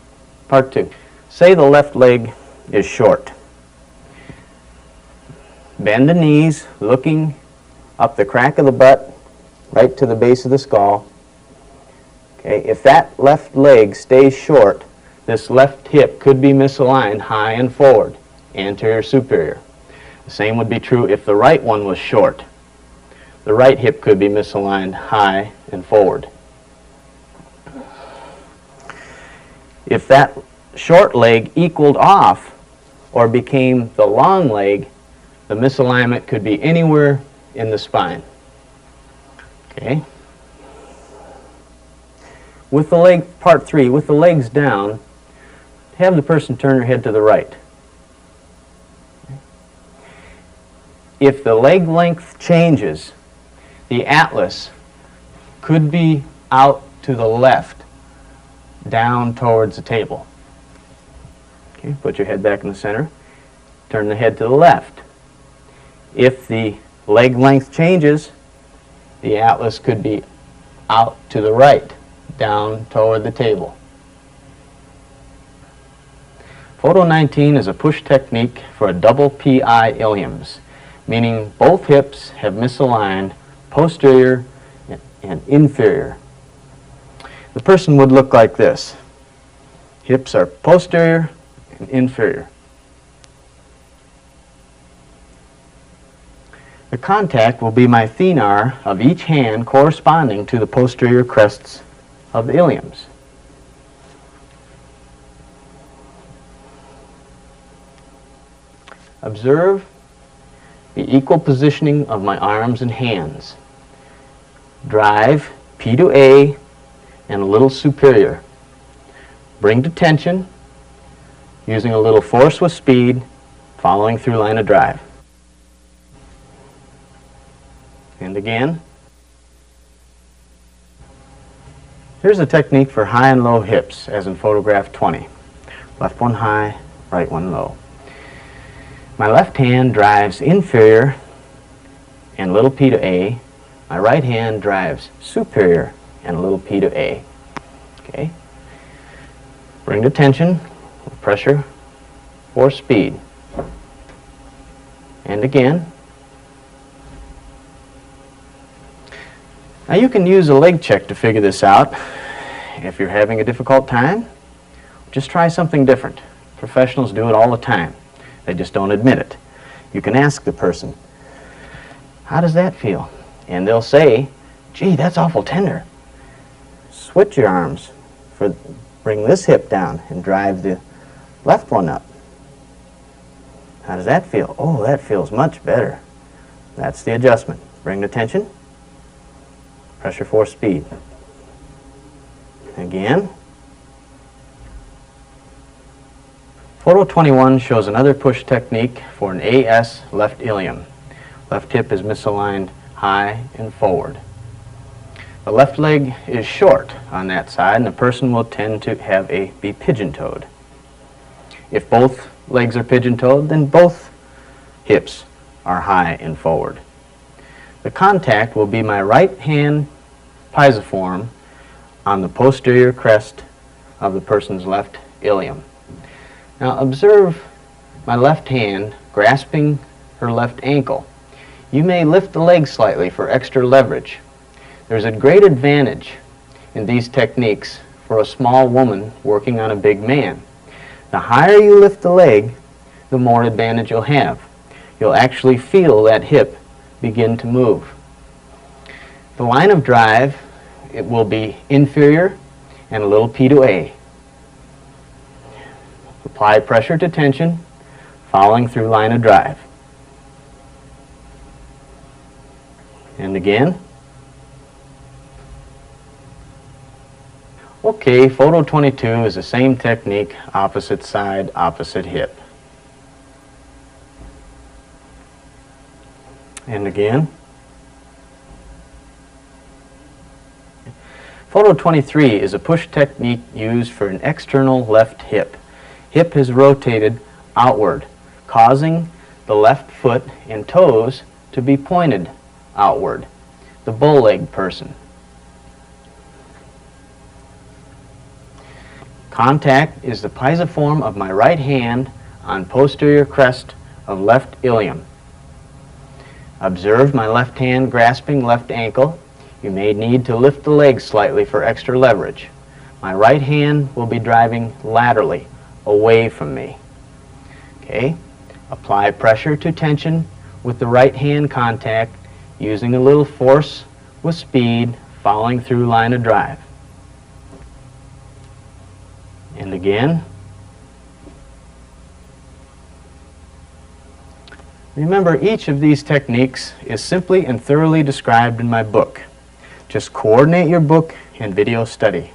Part 2. Say the left leg is short. Bend the knees, looking up the crack of the butt, right to the base of the skull. Okay, if that left leg stays short, this left hip could be misaligned high and forward, anterior superior. The same would be true if the right one was short. The right hip could be misaligned high and forward. If that short leg equaled off or became the long leg, the misalignment could be anywhere in the spine. Okay. With the leg, part 3, with the legs down, have the person turn their head to the right. If the leg length changes, the atlas could be out to the left, down towards the table. Okay, put your head back in the center. Turn the head to the left. If the leg length changes, the atlas could be out to the right, down toward the table. Photo 19 is a push technique for a double PI iliums, meaning both hips have misaligned posterior and inferior. The person would look like this. Hips are posterior and inferior. The contact will be my thenar of each hand corresponding to the posterior crests of the iliums. Observe the equal positioning of my arms and hands. Drive P to A and a little superior. Bring to tension, using a little force with speed, following through line of drive. And again. Here's a technique for high and low hips, as in photograph 20. Left one high, right one low. My left hand drives inferior and little P to A. My right hand drives superior and a little P to A. Okay. Bring to tension, pressure, or speed. And again. Now you can use a leg check to figure this out. If you're having a difficult time, just try something different. Professionals do it all the time. They just don't admit it. You can ask the person, how does that feel? And they'll say, gee, that's awful tender. Switch your arms. Bring this hip down and drive the left one up. How does that feel? Oh, that feels much better. That's the adjustment. Bring the tension. Pressure, force, speed. Again. Photo 21 shows another push technique for an AS left ilium. Left hip is misaligned high and forward. The left leg is short on that side, and the person will tend to be pigeon-toed. If both legs are pigeon-toed, then both hips are high and forward. The contact will be my right hand pisiform on the posterior crest of the person's left ilium. Now observe my left hand grasping her left ankle. You may lift the leg slightly for extra leverage. There's a great advantage in these techniques for a small woman working on a big man. The higher you lift the leg, the more advantage you'll have. You'll actually feel that hip begin to move. The line of drive, it will be inferior and a little P to A. Apply pressure to tension, following through line of drive. And again. Okay, photo 22 is the same technique, opposite side, opposite hip. And again. Photo 23 is a push technique used for an external left hip. Hip is rotated outward, causing the left foot and toes to be pointed outward. The bow leg person. Contact is the pisiform of my right hand on posterior crest of left ilium. Observe my left hand grasping left ankle. You may need to lift the leg slightly for extra leverage. My right hand will be driving laterally, away from me. Okay? Apply pressure to tension with the right hand contact, using a little force with speed, following through line of drive. And again. Remember, each of these techniques is simply and thoroughly described in my book. Just coordinate your book and video study.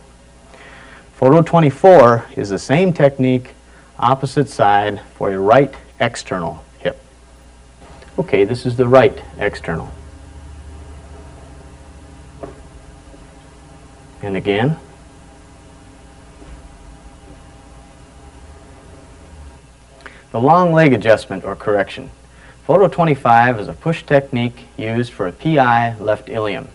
Photo 24 is the same technique, opposite side, for your right external hip. Okay, this is the right external. And again. The long leg adjustment or correction. Photo 25 is a push technique used for a PI left ilium.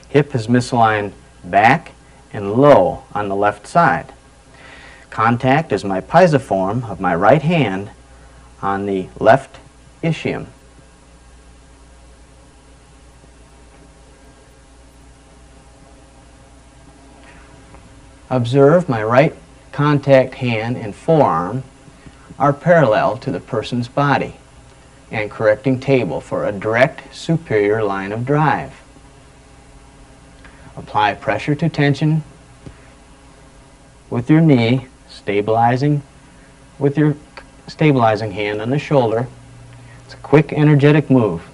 Hip is misaligned back and low on the left side. Contact is my pisiform of my right hand on the left ischium. Observe my right contact hand and forearm are parallel to the person's body and correcting table for a direct superior line of drive. Apply pressure to tension with your knee, stabilizing with your stabilizing hand on the shoulder. It's a quick, energetic move.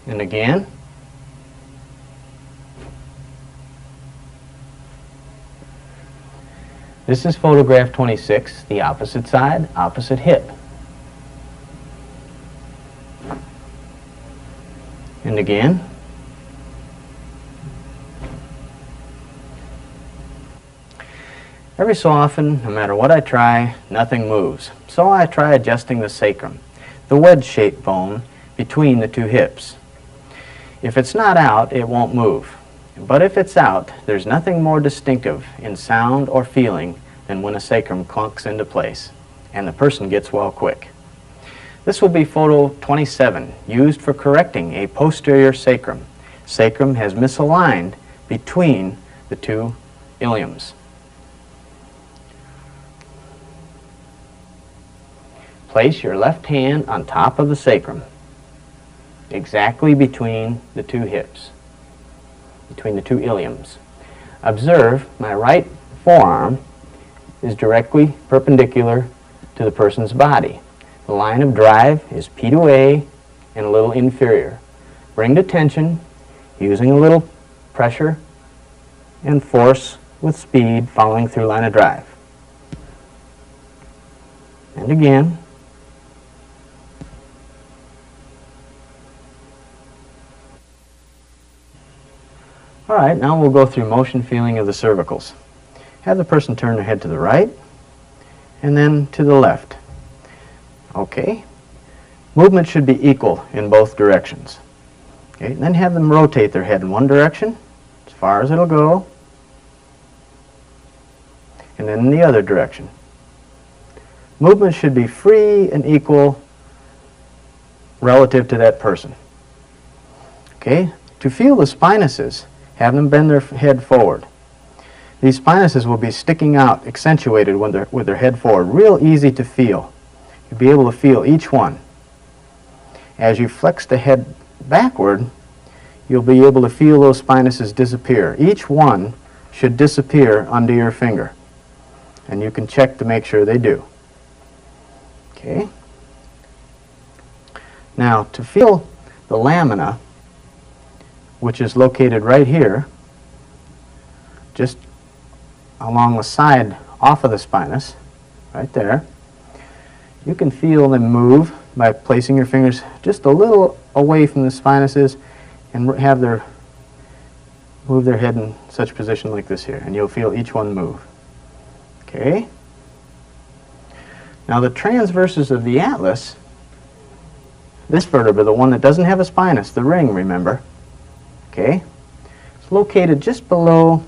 And again. This is photograph 26, the opposite side, opposite hip. And again. Every so often, no matter what I try, nothing moves. So I try adjusting the sacrum, the wedge-shaped bone between the two hips. If it's not out, it won't move. But if it's out, there's nothing more distinctive in sound or feeling than when a sacrum clunks into place and the person gets well quick. This will be photo 27, used for correcting a posterior sacrum. Sacrum has misaligned between the two iliums. Place your left hand on top of the sacrum, exactly between the two hips, between the two iliums. Observe my right forearm is directly perpendicular to the person's body. The line of drive is P to A and a little inferior. Bring to tension using a little pressure and force with speed following through line of drive. And again. All right, now we'll go through motion feeling of the cervicals. Have the person turn their head to the right and then to the left. Okay. Movement should be equal in both directions. Okay, and then have them rotate their head in one direction, as far as it'll go, and then in the other direction. Movement should be free and equal relative to that person. Okay, to feel the spinuses, have them bend their head forward. These spinuses will be sticking out, accentuated with their head forward. Real easy to feel. You'll be able to feel each one. As you flex the head backward, you'll be able to feel those spinuses disappear. Each one should disappear under your finger. And you can check to make sure they do. Okay. Now, to feel the lamina, which is located right here, just along the side off of the spinous, right there. You can feel them move by placing your fingers just a little away from the spinuses and have move their head in such position like this here, and you'll feel each one move. Okay? Now the transverses of the atlas, this vertebra, the one that doesn't have a spinous, the ring, remember? Okay? It's located just below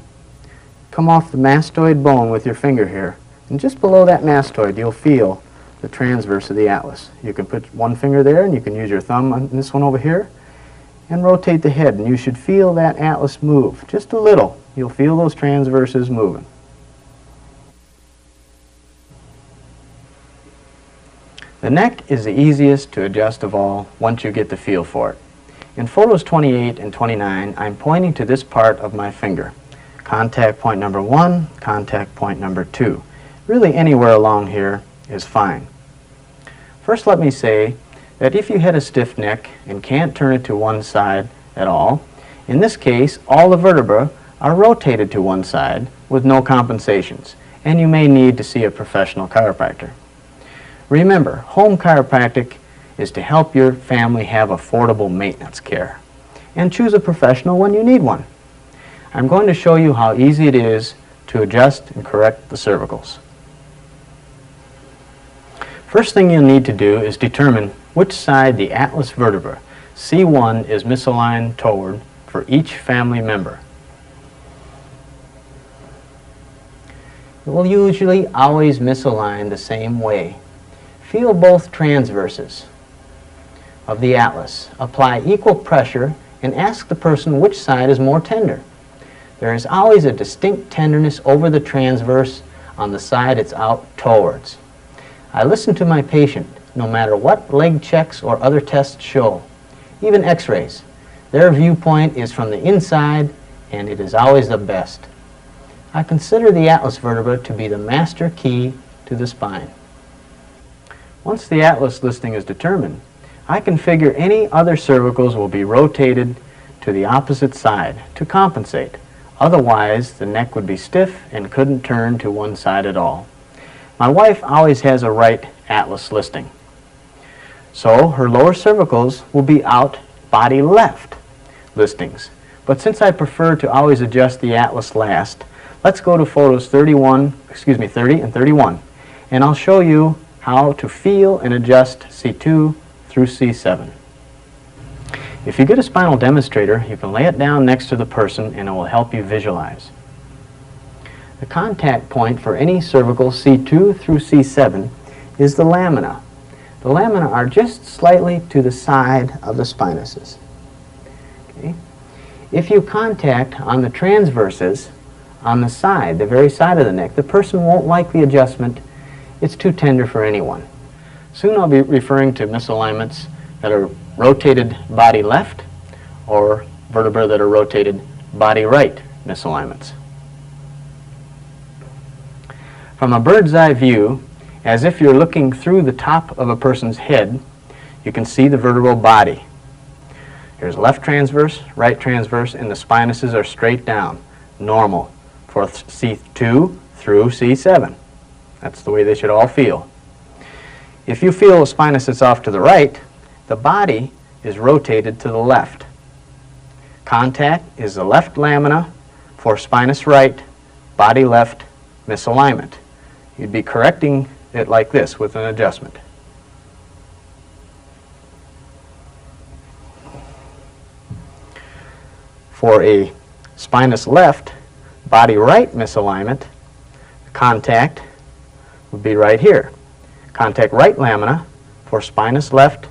come off the mastoid bone with your finger here. And just below that mastoid, you'll feel the transverse of the atlas. You can put one finger there, and you can use your thumb on this one over here, and rotate the head, and you should feel that atlas move. Just a little. You'll feel those transverses moving. The neck is the easiest to adjust of all once you get the feel for it. In photos 28 and 29, I'm pointing to this part of my finger. Contact point number 1, contact point number 2. Really anywhere along here is fine. First, let me say that if you had a stiff neck and can't turn it to one side at all, in this case, all the vertebrae are rotated to one side with no compensations, and you may need to see a professional chiropractor. Remember, home chiropractic is to help your family have affordable maintenance care, and choose a professional when you need one. I'm going to show you how easy it is to adjust and correct the cervicals. First thing you'll need to do is determine which side the atlas vertebra, C1, is misaligned toward for each family member. It will usually always misalign the same way. Feel both transverses of the atlas. Apply equal pressure and ask the person which side is more tender. There is always a distinct tenderness over the transverse on the side it's out towards. I listen to my patient no matter what leg checks or other tests show, even x-rays. Their viewpoint is from the inside, and it is always the best. I consider the atlas vertebra to be the master key to the spine. Once the atlas listing is determined, I can figure any other cervicals will be rotated to the opposite side to compensate. Otherwise, the neck would be stiff and couldn't turn to one side at all. My wife always has a right atlas listing, so her lower cervicals will be out body left listings. But since I prefer to always adjust the atlas last, let's go to photos 30 and 31, and I'll show you how to feel and adjust C2 through C7. If you get a spinal demonstrator, you can lay it down next to the person and it will help you visualize. The contact point for any cervical C2 through C7 is the lamina. The lamina are just slightly to the side of the spinuses. Okay. If you contact on the transverses on the side, the very side of the neck, the person won't like the adjustment. It's too tender for anyone. Soon I'll be referring to misalignments that are rotated body left or vertebrae that are rotated body right misalignments. From a bird's eye view, as if you're looking through the top of a person's head, you can see the vertebral body. Here's left transverse, right transverse, and the spinuses are straight down, normal, for C2 through C7. That's the way they should all feel. If you feel a spinous that's off to the right, the body is rotated to the left. Contact is the left lamina for spinous right, body left misalignment. You'd be correcting it like this with an adjustment. For a spinous left, body right misalignment, contact would be right here. Contact right lamina for spinous left,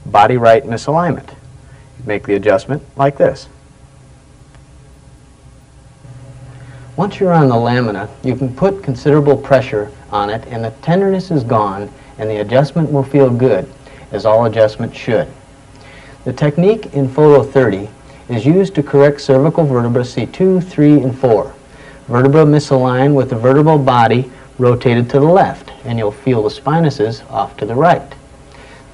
body right misalignment. You make the adjustment like this. Once you're on the lamina, you can put considerable pressure on it and the tenderness is gone and the adjustment will feel good, as all adjustments should. The technique in photo 30 is used to correct cervical vertebra C2, 3, and 4. Vertebra misaligned with the vertebral body rotated to the left, and you'll feel the spinuses off to the right.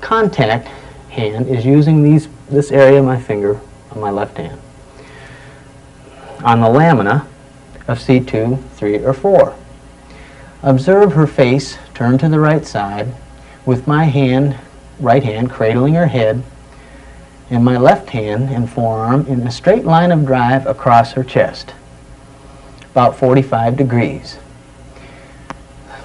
Contact hand is using this area of my finger on my left hand on the lamina of C2, 3, or 4. Observe her face turn to the right side with my right hand cradling her head and my left hand and forearm in a straight line of drive across her chest, about 45 degrees.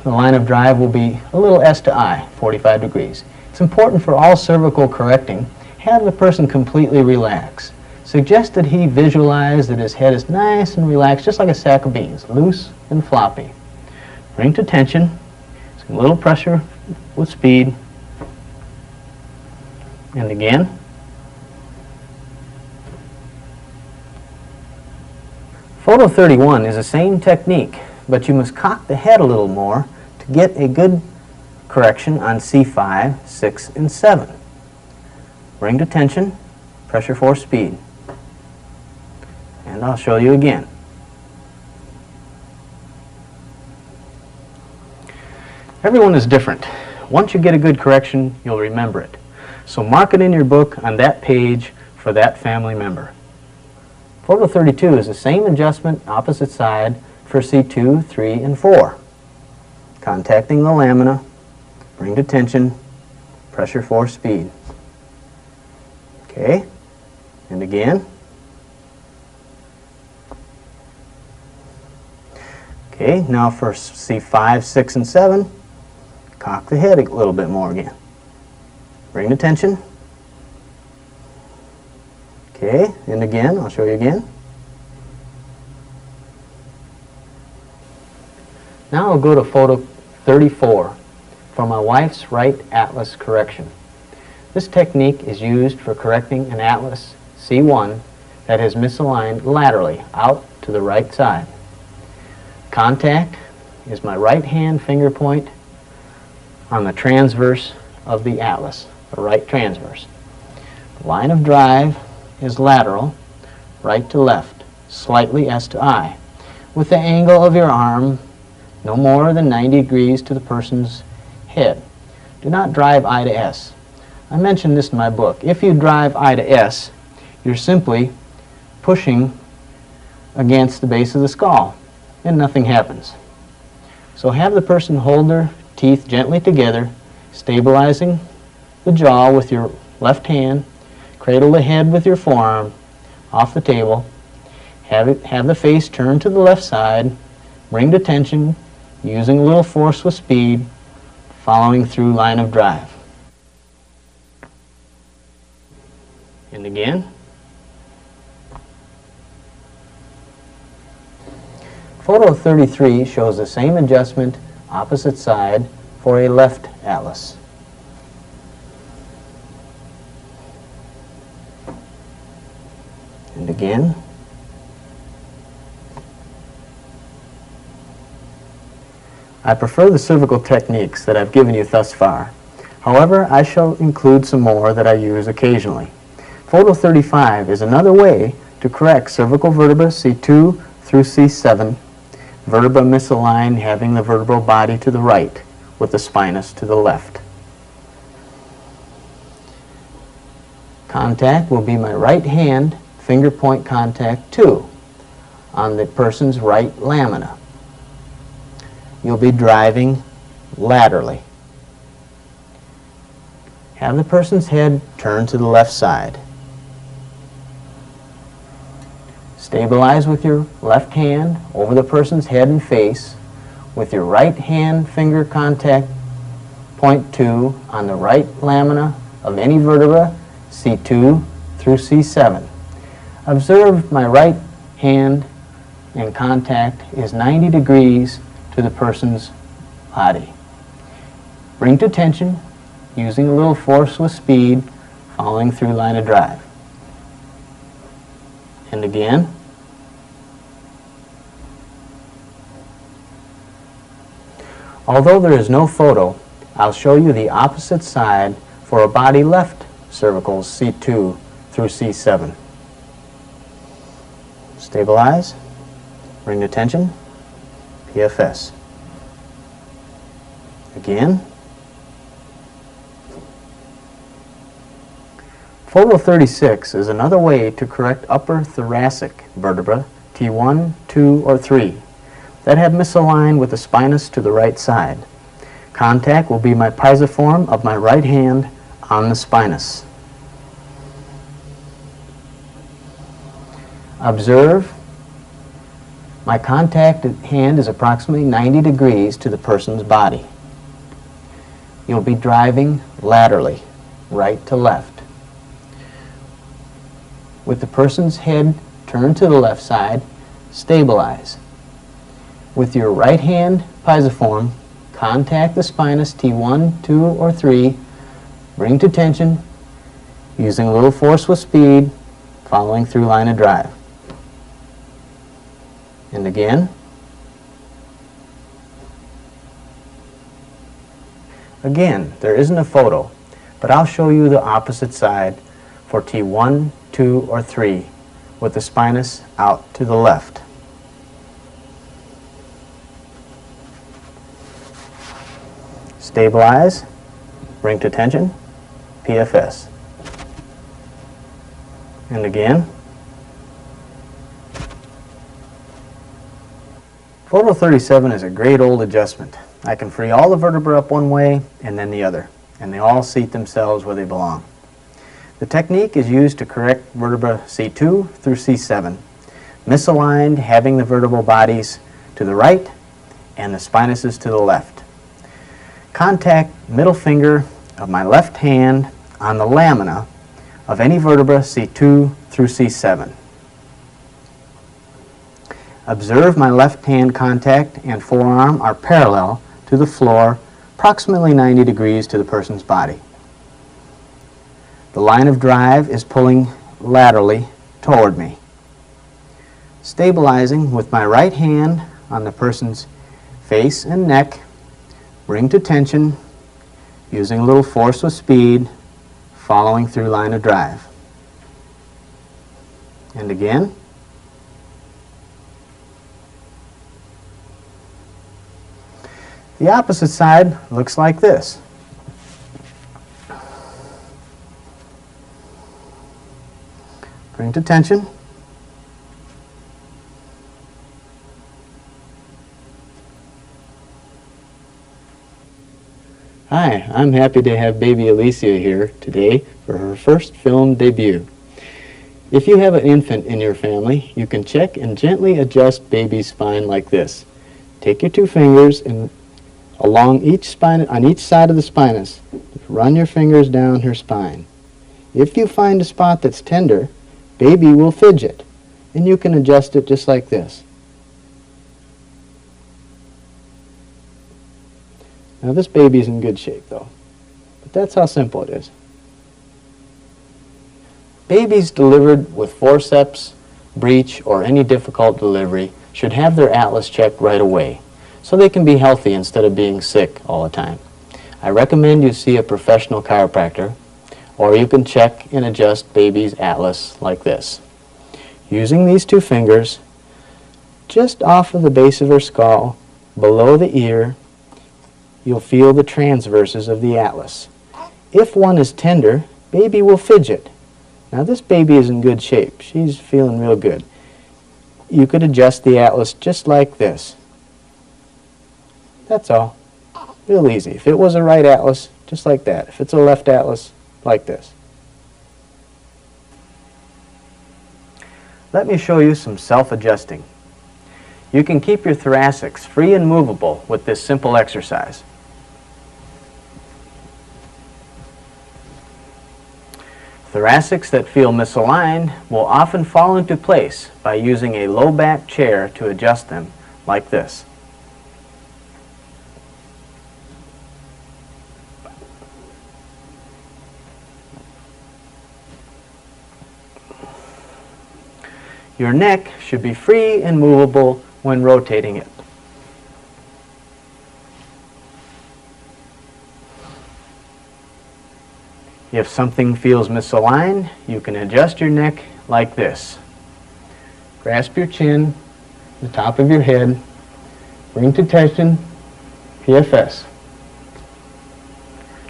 The line of drive will be a little S to I, 45 degrees. It's important for all cervical correcting, have the person completely relax. Suggest that he visualize that his head is nice and relaxed, just like a sack of beans, loose and floppy. Bring to tension, some little pressure with speed, and again. Photo 31 is the same technique, but you must cock the head a little more to get a good correction on C5, 6, and 7. Bring to tension, pressure for speed. And I'll show you again. Everyone is different. Once you get a good correction, you'll remember it. So mark it in your book on that page for that family member. Photo 32 is the same adjustment, opposite side, for C2, 3, and 4. Contacting the lamina, bring to tension, pressure for speed. Okay, and again. Okay, now for C5, 6, and 7, cock the head a little bit more again. Bring to tension. Okay, and again, I'll show you again. Now I'll go to photo 34 for my wife's right atlas correction. This technique is used for correcting an atlas C1 that is misaligned laterally out to the right side. Contact is my right hand finger point on the transverse of the atlas, the right transverse. The line of drive is lateral, right to left, slightly S to I, with the angle of your arm no more than 90 degrees to the person's head. Do not drive I to S. I mentioned this in my book. If you drive I to S, you're simply pushing against the base of the skull, and nothing happens. So have the person hold their teeth gently together, stabilizing the jaw with your left hand, cradle the head with your forearm off the table, have the face turned to the left side, bring to tension, using a little force with speed, following through line of drive. And again. Photo 33 shows the same adjustment, opposite side, for a left atlas. And again. I prefer the cervical techniques that I've given you thus far. However, I shall include some more that I use occasionally. Photo 35 is another way to correct cervical vertebra C2 through C7, vertebra misaligned, having the vertebral body to the right with the spinous to the left. Contact will be my right hand finger point contact 2 on the person's right lamina. You'll be driving laterally. Have the person's head turned to the left side. Stabilize with your left hand over the person's head and face with your right hand finger contact point 2 on the right lamina of any vertebra, C2 through C7. Observe my right hand and contact is 90 degrees to the person's body. Bring to tension, using a little force with speed, following through line of drive. And again. Although there is no photo, I'll show you the opposite side for a body left cervicals C2 through C7. Stabilize, bring to tension, PFS. Again. Photo 36 is another way to correct upper thoracic vertebra T1, 2, or 3 that have misaligned with the spinous to the right side. Contact will be my pisiform of my right hand on the spinous. Observe my contact hand is approximately 90 degrees to the person's body. You'll be driving laterally, right to left. With the person's head turned to the left side, stabilize. With your right hand piezoform, contact the spinous T1, 2, or 3. Bring to tension, using a little force with speed, following through line of drive. And again. Again, there isn't a photo, but I'll show you the opposite side for T1, 2, or 3 with the spinous out to the left. Stabilize, bring to tension, PFS. And again. Photo 37 is a great old adjustment. I can free all the vertebrae up one way and then the other, and they all seat themselves where they belong. The technique is used to correct vertebra C2 through C7, misaligned, having the vertebral bodies to the right and the spinuses to the left. Contact middle finger of my left hand on the lamina of any vertebra C2 through C7. Observe my left hand contact and forearm are parallel to the floor, approximately 90 degrees to the person's body. The line of drive is pulling laterally toward me. Stabilizing with my right hand on the person's face and neck, bring to tension, using a little force with speed, following through line of drive. And again. The opposite side looks like this. Bring to tension. Hi, I'm happy to have baby Alicia here today for her first film debut. If you have an infant in your family, you can check and gently adjust baby's spine like this. Take your two fingers and along each spine, on each side of the spinous, run your fingers down her spine. If you find a spot that's tender, baby will fidget, and you can adjust it just like this. Now this baby's in good shape though, but that's how simple it is. Babies delivered with forceps, breech, or any difficult delivery should have their atlas checked right away, so they can be healthy instead of being sick all the time. I recommend you see a professional chiropractor, or you can check and adjust baby's atlas like this. Using these two fingers, just off of the base of her skull, below the ear, you'll feel the transverses of the atlas. If one is tender, baby will fidget. Now this baby is in good shape. She's feeling real good. You could adjust the atlas just like this. That's all. Real easy. If it was a right atlas, just like that. If it's a left atlas, like this. Let me show you some self-adjusting. You can keep your thoracics free and movable with this simple exercise. Thoracics that feel misaligned will often fall into place by using a low back chair to adjust them, like this. Your neck should be free and movable when rotating it. If something feels misaligned, you can adjust your neck like this. Grasp your chin, the top of your head, bring to tension, PFS.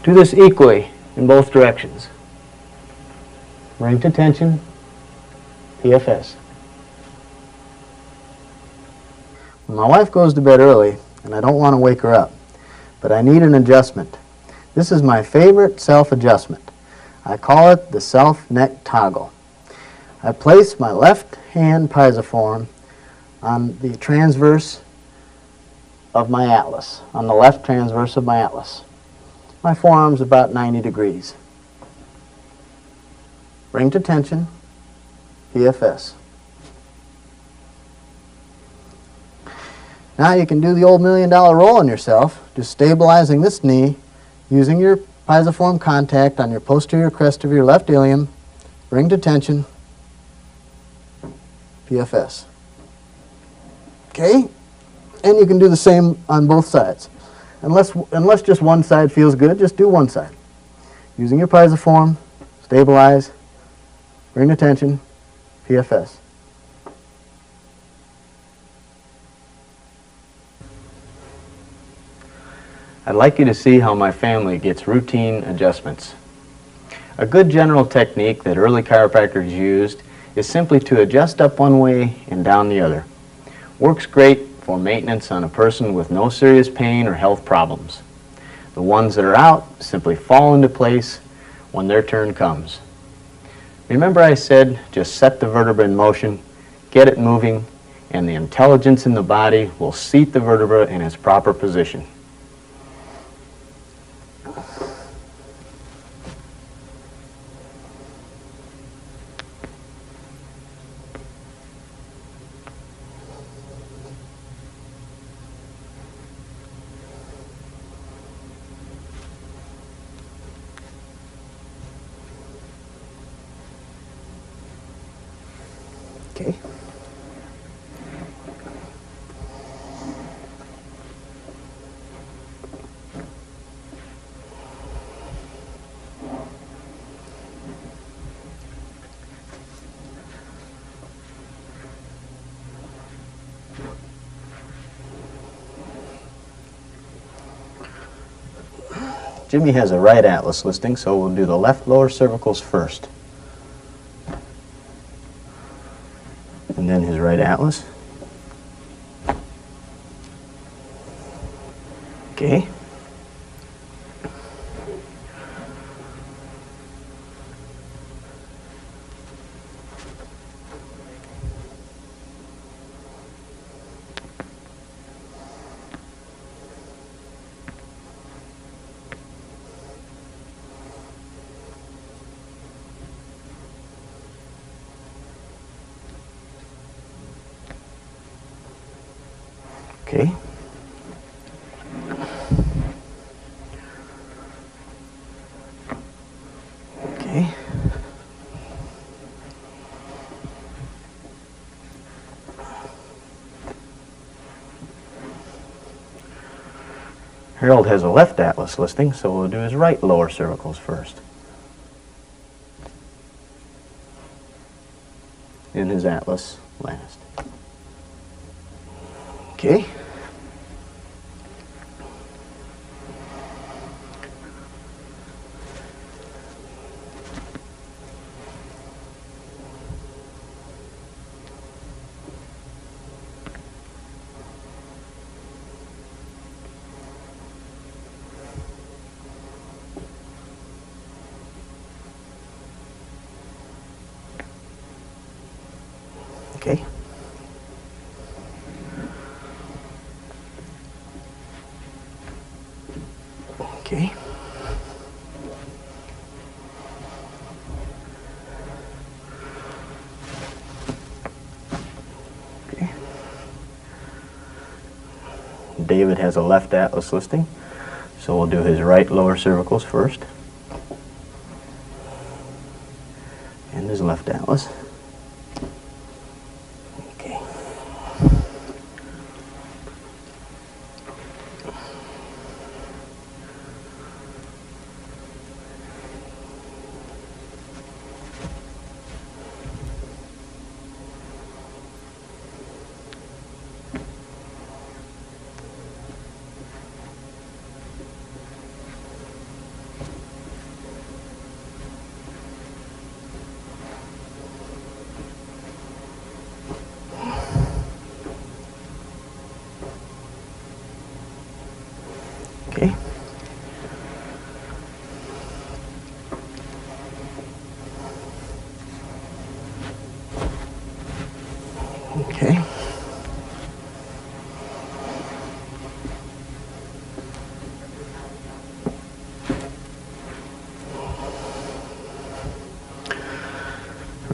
Do this equally in both directions. Bring to tension, PFS. My wife goes to bed early, and I don't want to wake her up, but I need an adjustment. This is my favorite self-adjustment. I call it the self-neck toggle. I place my left hand piezoform on the transverse of my atlas, on the left transverse of my atlas. My forearm's about 90 degrees. Bring to tension, PFS. Now you can do the old $1 million roll on yourself, just stabilizing this knee using your pisiform contact on your posterior crest of your left ilium. Bring to tension. PFS. Okay? And you can do the same on both sides. Unless just one side feels good, just do one side. Using your pisiform, stabilize, bring to tension, PFS. I'd like you to see how my family gets routine adjustments. A good general technique that early chiropractors used is simply to adjust up one way and down the other. Works great for maintenance on a person with no serious pain or health problems. The ones that are out simply fall into place when their turn comes. Remember I said just set the vertebra in motion, get it moving, and the intelligence in the body will seat the vertebra in its proper position. Okay. Jimmy has a right atlas listing, so we'll do the left lower cervicals first. And then his right atlas. Okay. Okay. Okay. Harold has a left atlas listing, so we'll do his right lower cervicals first. And his atlas last. Okay. Okay. Okay. Okay. David has a left atlas listing, so we'll do his right lower cervicals first. And his left atlas. Okay. Okay. Okay.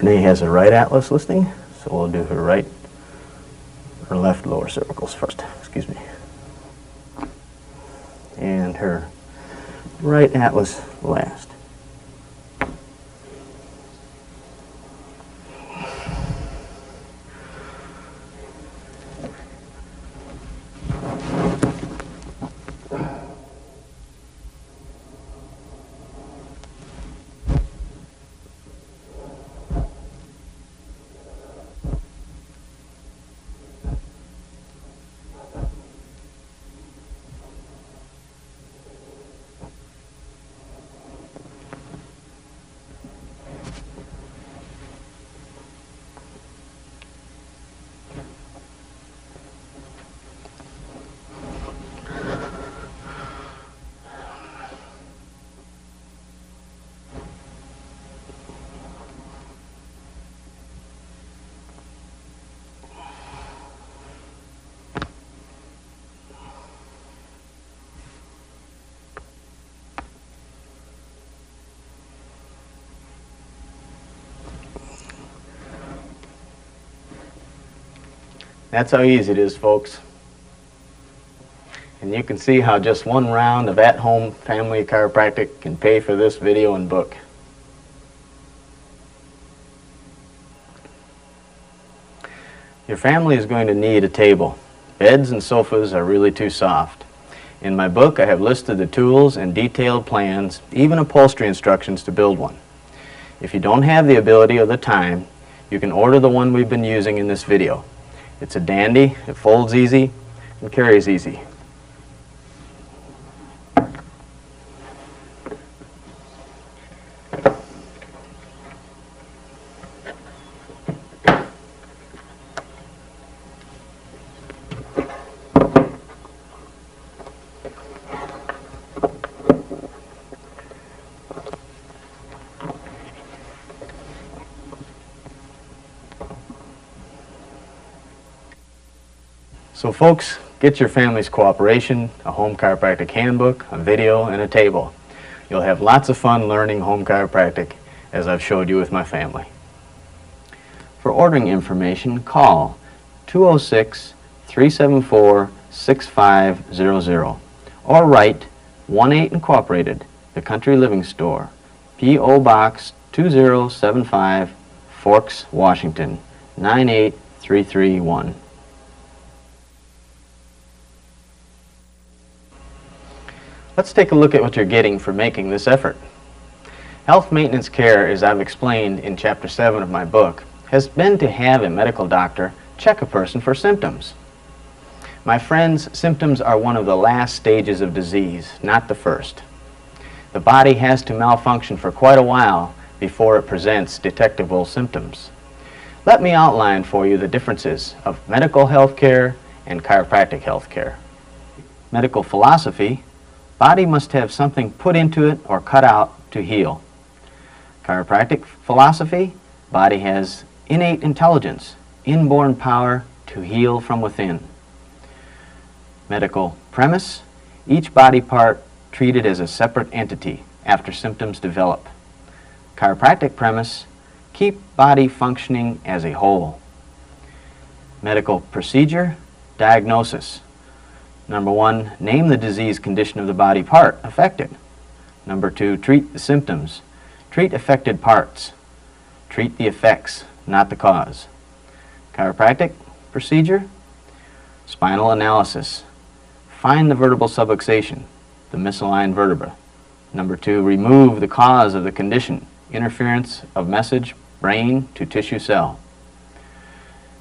Renee has a right atlas listing, so we'll do her left lower cervicals first, excuse me. And her right atlas last. That's how easy it is, folks. And you can see how just one round of at-home family chiropractic can pay for this video and book. Your family is going to need a table. Beds and sofas are really too soft. In my book, I have listed the tools and detailed plans, even upholstery instructions to build one. If you don't have the ability or the time, you can order the one we've been using in this video. It's a dandy, it folds easy, and carries easy. So folks, get your family's cooperation, a home chiropractic handbook, a video, and a table. You'll have lots of fun learning home chiropractic as I've showed you with my family. For ordering information, call 206-374-6500 or write 1-8 Incorporated, The Country Living Store, P.O. Box 2075, Forks, Washington, 98331. Let's take a look at what you're getting for making this effort. Health maintenance care, as I've explained in Chapter 7 of my book, has been to have a medical doctor check a person for symptoms. My friends, symptoms are one of the last stages of disease, not the first. The body has to malfunction for quite a while before it presents detectable symptoms. Let me outline for you the differences of medical health care and chiropractic health care. Medical philosophy: body must have something put into it or cut out to heal. Chiropractic philosophy: body has innate intelligence, inborn power to heal from within. Medical premise: each body part treated as a separate entity after symptoms develop. Chiropractic premise: keep body functioning as a whole. Medical procedure: diagnosis. Number 1, name the disease condition of the body part affected. Number 2, treat the symptoms. Treat affected parts. Treat the effects, not the cause. Chiropractic procedure: spinal analysis. Find the vertebral subluxation, the misaligned vertebra. Number 2, remove the cause of the condition, interference of message, brain to tissue cell.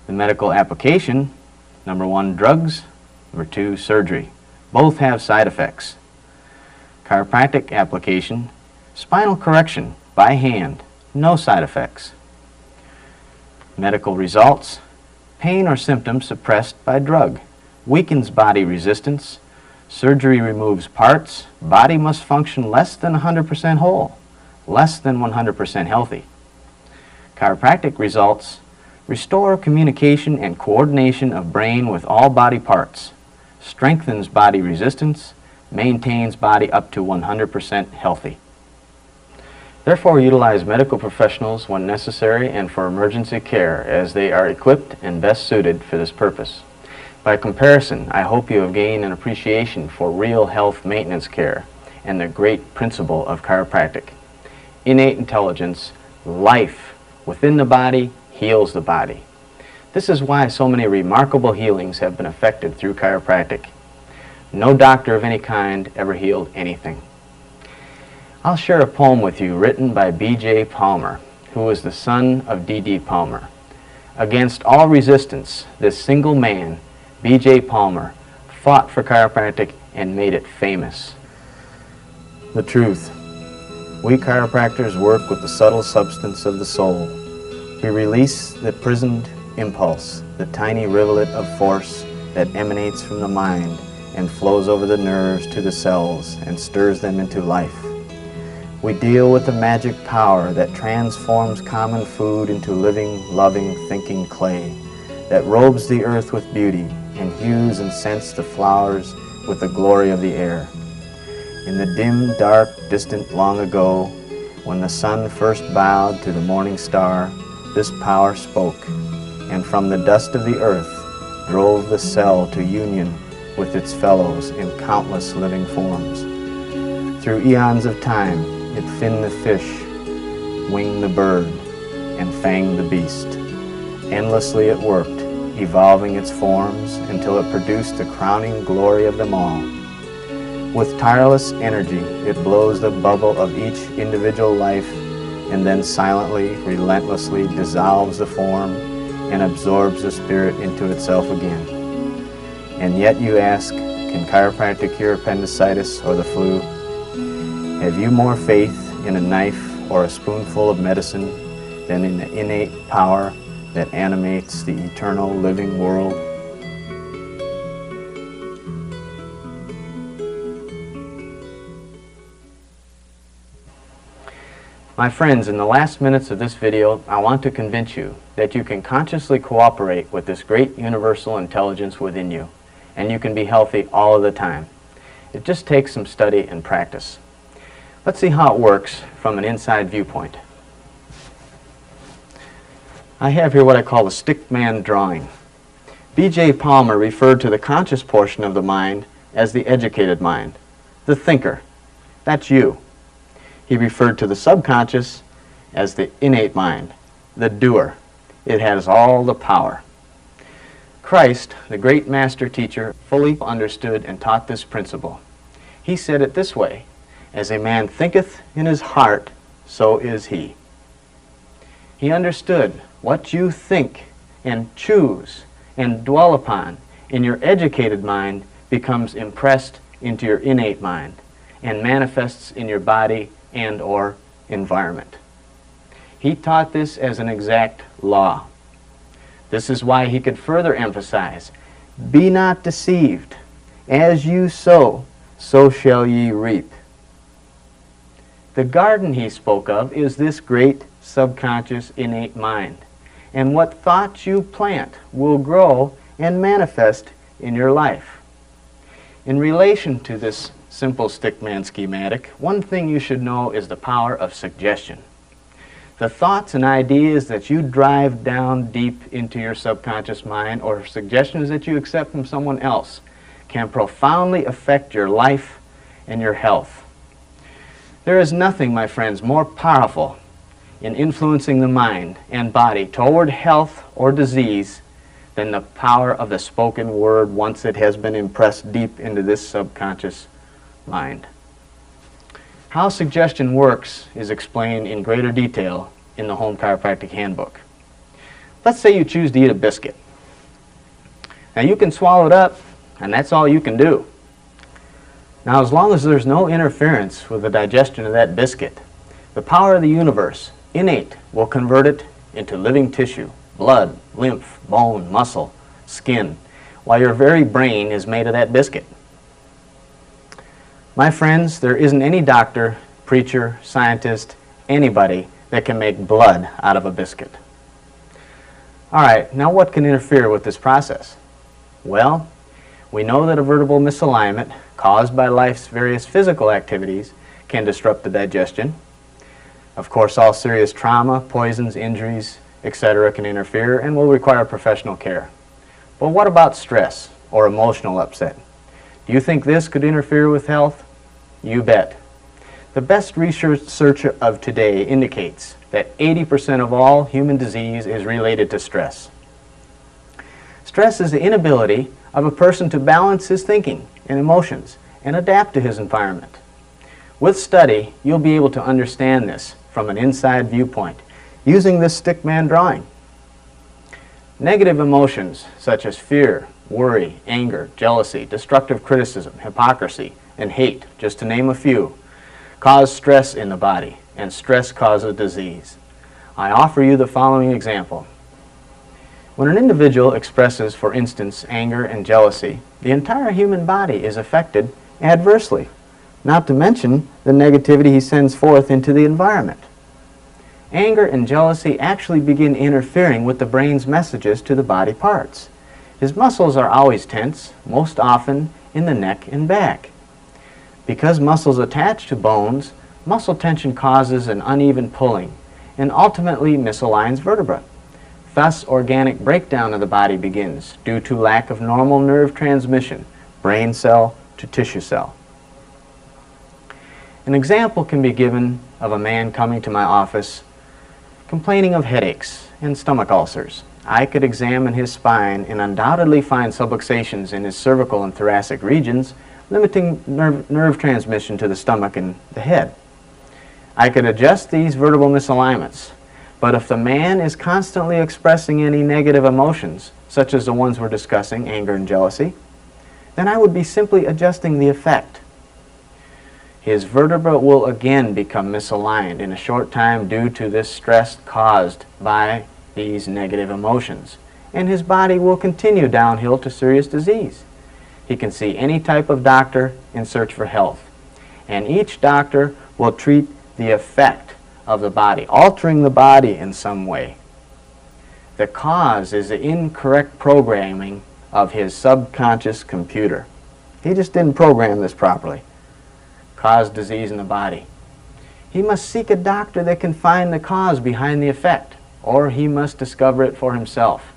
The medical application: number 1, drugs. Number 2, surgery. Both have side effects. Chiropractic application: spinal correction by hand, no side effects. Medical results: pain or symptoms suppressed by drug, weakens body resistance. Surgery removes parts. Body must function less than 100% whole, less than 100% healthy. Chiropractic results: restore communication and coordination of brain with all body parts, strengthens body resistance, maintains body up to 100% healthy. Therefore, utilize medical professionals when necessary and for emergency care, as they are equipped and best suited for this purpose. By comparison, I hope you have gained an appreciation for real health maintenance care and the great principle of chiropractic. Innate intelligence, life within the body, heals the body. This is why so many remarkable healings have been effected through chiropractic. No doctor of any kind ever healed anything. I'll share a poem with you written by B.J. Palmer, who was the son of D.D. Palmer. Against all resistance, this single man, B.J. Palmer, fought for chiropractic and made it famous. The truth. We chiropractors work with the subtle substance of the soul. We release the prisoned impulse, the tiny rivulet of force that emanates from the mind and flows over the nerves to the cells and stirs them into life. We deal with the magic power that transforms common food into living, loving, thinking clay, that robes the earth with beauty and hues and scents the flowers with the glory of the air. In the dim, dark, distant long ago, when the sun first bowed to the morning star, this power spoke, and from the dust of the earth drove the cell to union with its fellows in countless living forms. Through eons of time, it finned the fish, winged the bird, and fanged the beast. Endlessly it worked, evolving its forms until it produced the crowning glory of them all. With tireless energy, it blows the bubble of each individual life and then silently, relentlessly dissolves the form and absorbs the spirit into itself again. And yet you ask, can chiropractic cure appendicitis or the flu? Have you more faith in a knife or a spoonful of medicine than in the innate power that animates the eternal living world? My friends, in the last minutes of this video, I want to convince you that you can consciously cooperate with this great universal intelligence within you, and you can be healthy all of the time. It just takes some study and practice. Let's see how it works from an inside viewpoint. I have here what I call the stickman drawing. B.J. Palmer referred to the conscious portion of the mind as the educated mind, the thinker. That's you. He referred to the subconscious as the innate mind, the doer. It has all the power. Christ, the great master teacher, fully understood and taught this principle. He said it this way, "As a man thinketh in his heart, so is he." He understood what you think and choose and dwell upon in your educated mind becomes impressed into your innate mind and manifests in your body and or environment. He taught this as an exact law. This is why he could further emphasize, "Be not deceived. As you sow, so shall ye reap." The garden he spoke of is this great subconscious innate mind. And what thoughts you plant will grow and manifest in your life. In relation to this simple stickman schematic, one thing you should know is the power of suggestion. The thoughts and ideas that you drive down deep into your subconscious mind, or suggestions that you accept from someone else, can profoundly affect your life and your health. There is nothing, my friends, more powerful in influencing the mind and body toward health or disease than the power of the spoken word once it has been impressed deep into this subconscious mind. How suggestion works is explained in greater detail in the Home Chiropractic Handbook. Let's say you choose to eat a biscuit. Now you can swallow it up, and that's all you can do. Now, as long as there's no interference with the digestion of that biscuit, the power of the universe, innate, will convert it into living tissue, blood, lymph, bone, muscle, skin, while your very brain is made of that biscuit. My friends, there isn't any doctor, preacher, scientist, anybody that can make blood out of a biscuit. All right, now what can interfere with this process? Well, we know that a vertebral misalignment caused by life's various physical activities can disrupt the digestion. Of course, all serious trauma, poisons, injuries, etc. can interfere and will require professional care. But what about stress or emotional upset? Do you think this could interfere with health? You bet. The best research of today indicates that 80% of all human disease is related to stress. Stress is the inability of a person to balance his thinking and emotions and adapt to his environment. With study, you'll be able to understand this from an inside viewpoint using this stickman drawing. Negative emotions such as fear, worry, anger, jealousy, destructive criticism, hypocrisy, and hate, just to name a few, cause stress in the body, and stress causes disease. I offer you the following example. When an individual expresses, for instance, anger and jealousy, the entire human body is affected adversely, not to mention the negativity he sends forth into the environment. Anger and jealousy actually begin interfering with the brain's messages to the body parts. His muscles are always tense, most often in the neck and back. Because muscles attach to bones, muscle tension causes an uneven pulling and ultimately misaligns vertebra. Thus, organic breakdown of the body begins due to lack of normal nerve transmission, brain cell to tissue cell. An example can be given of a man coming to my office complaining of headaches and stomach ulcers. I could examine his spine and undoubtedly find subluxations in his cervical and thoracic regions, limiting nerve transmission to the stomach and the head. I could adjust these vertebral misalignments, but if the man is constantly expressing any negative emotions, such as the ones we're discussing, anger and jealousy, then I would be simply adjusting the effect. His vertebra will again become misaligned in a short time due to this stress caused by these negative emotions, and his body will continue downhill to serious disease. He can see any type of doctor in search for health, and each doctor will treat the effect of the body, altering the body in some way. The cause is the incorrect programming of his subconscious computer. He just didn't program this properly. Caused disease in the body. He must seek a doctor that can find the cause behind the effect, or he must discover it for himself.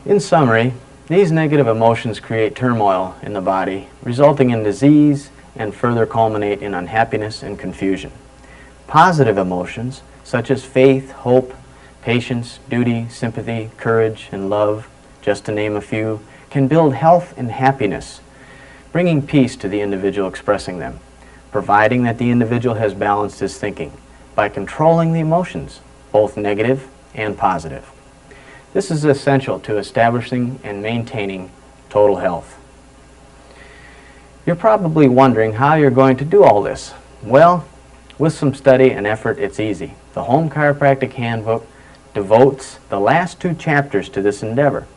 In summary, these negative emotions create turmoil in the body, resulting in disease and further culminate in unhappiness and confusion. Positive emotions, such as faith, hope, patience, duty, sympathy, courage, and love, just to name a few, can build health and happiness, bringing peace to the individual expressing them, providing that the individual has balanced his thinking by controlling the emotions, both negative and positive. This is essential to establishing and maintaining total health. You're probably wondering how you're going to do all this. Well, with some study and effort, it's easy. The Home Chiropractic Handbook devotes the last 2 chapters to this endeavor.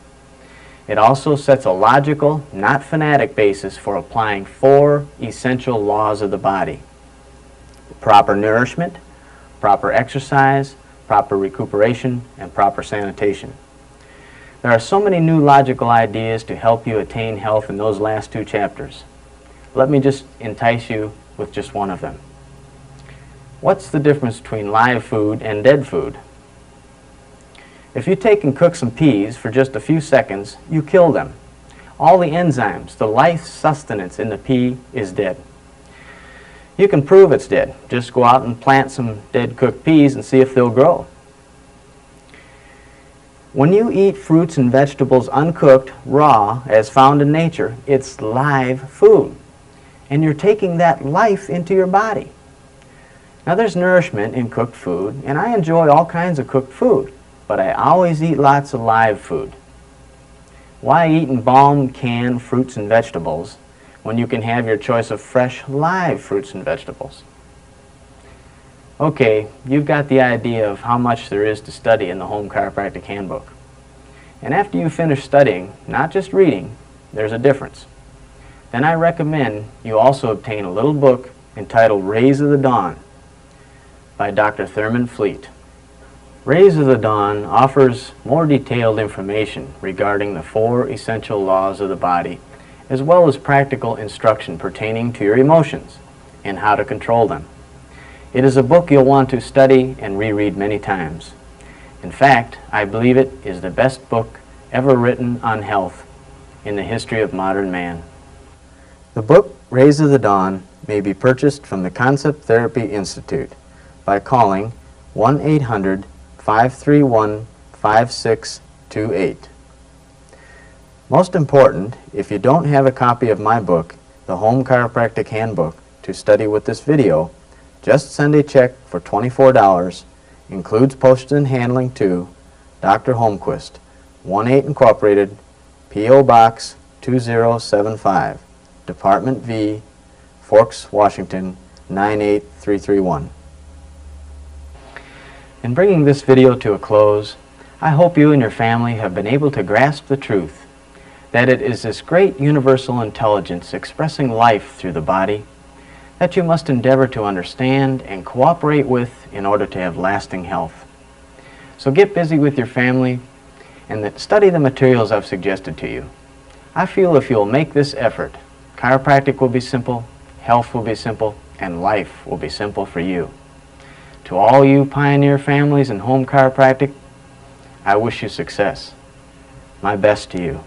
It also sets a logical, not fanatic basis for applying 4 essential laws of the body: proper nourishment, proper exercise, proper recuperation, and proper sanitation. There are so many new logical ideas to help you attain health in those last 2 chapters. Let me just entice you with just one of them. What's the difference between live food and dead food? If you take and cook some peas for just a few seconds, you kill them. All the enzymes, the life sustenance in the pea is dead. You can prove it's dead. Just go out and plant some dead cooked peas and see if they'll grow. When you eat fruits and vegetables uncooked, raw, as found in nature, it's live food. And you're taking that life into your body. Now there's nourishment in cooked food, and I enjoy all kinds of cooked food, but I always eat lots of live food. Why eat embalmed canned fruits and vegetables when you can have your choice of fresh live fruits and vegetables? Okay, you've got the idea of how much there is to study in the Home Chiropractic Handbook. And after you finish studying, not just reading, there's a difference. Then I recommend you also obtain a little book entitled Rays of the Dawn by Dr. Thurman Fleet. Rays of the Dawn offers more detailed information regarding the 4 essential laws of the body as well as practical instruction pertaining to your emotions and how to control them. It is a book you'll want to study and reread many times. In fact, I believe it is the best book ever written on health in the history of modern man. The book, Rays of the Dawn, may be purchased from the Concept Therapy Institute by calling 1-800-531-5628. Most important, if you don't have a copy of my book, the Home Chiropractic Handbook, to study with this video, just send a check for $24, includes postage and handling to Dr. Holmquist, 1-8 Incorporated, P.O. Box 2075, Department V, Forks, Washington 98331. In bringing this video to a close, I hope you and your family have been able to grasp the truth that it is this great universal intelligence expressing life through the body that you must endeavor to understand and cooperate with in order to have lasting health. So get busy with your family and study the materials I've suggested to you. I feel if you'll make this effort, chiropractic will be simple, health will be simple, and life will be simple for you. To all you pioneer families in home chiropractic, I wish you success. My best to you.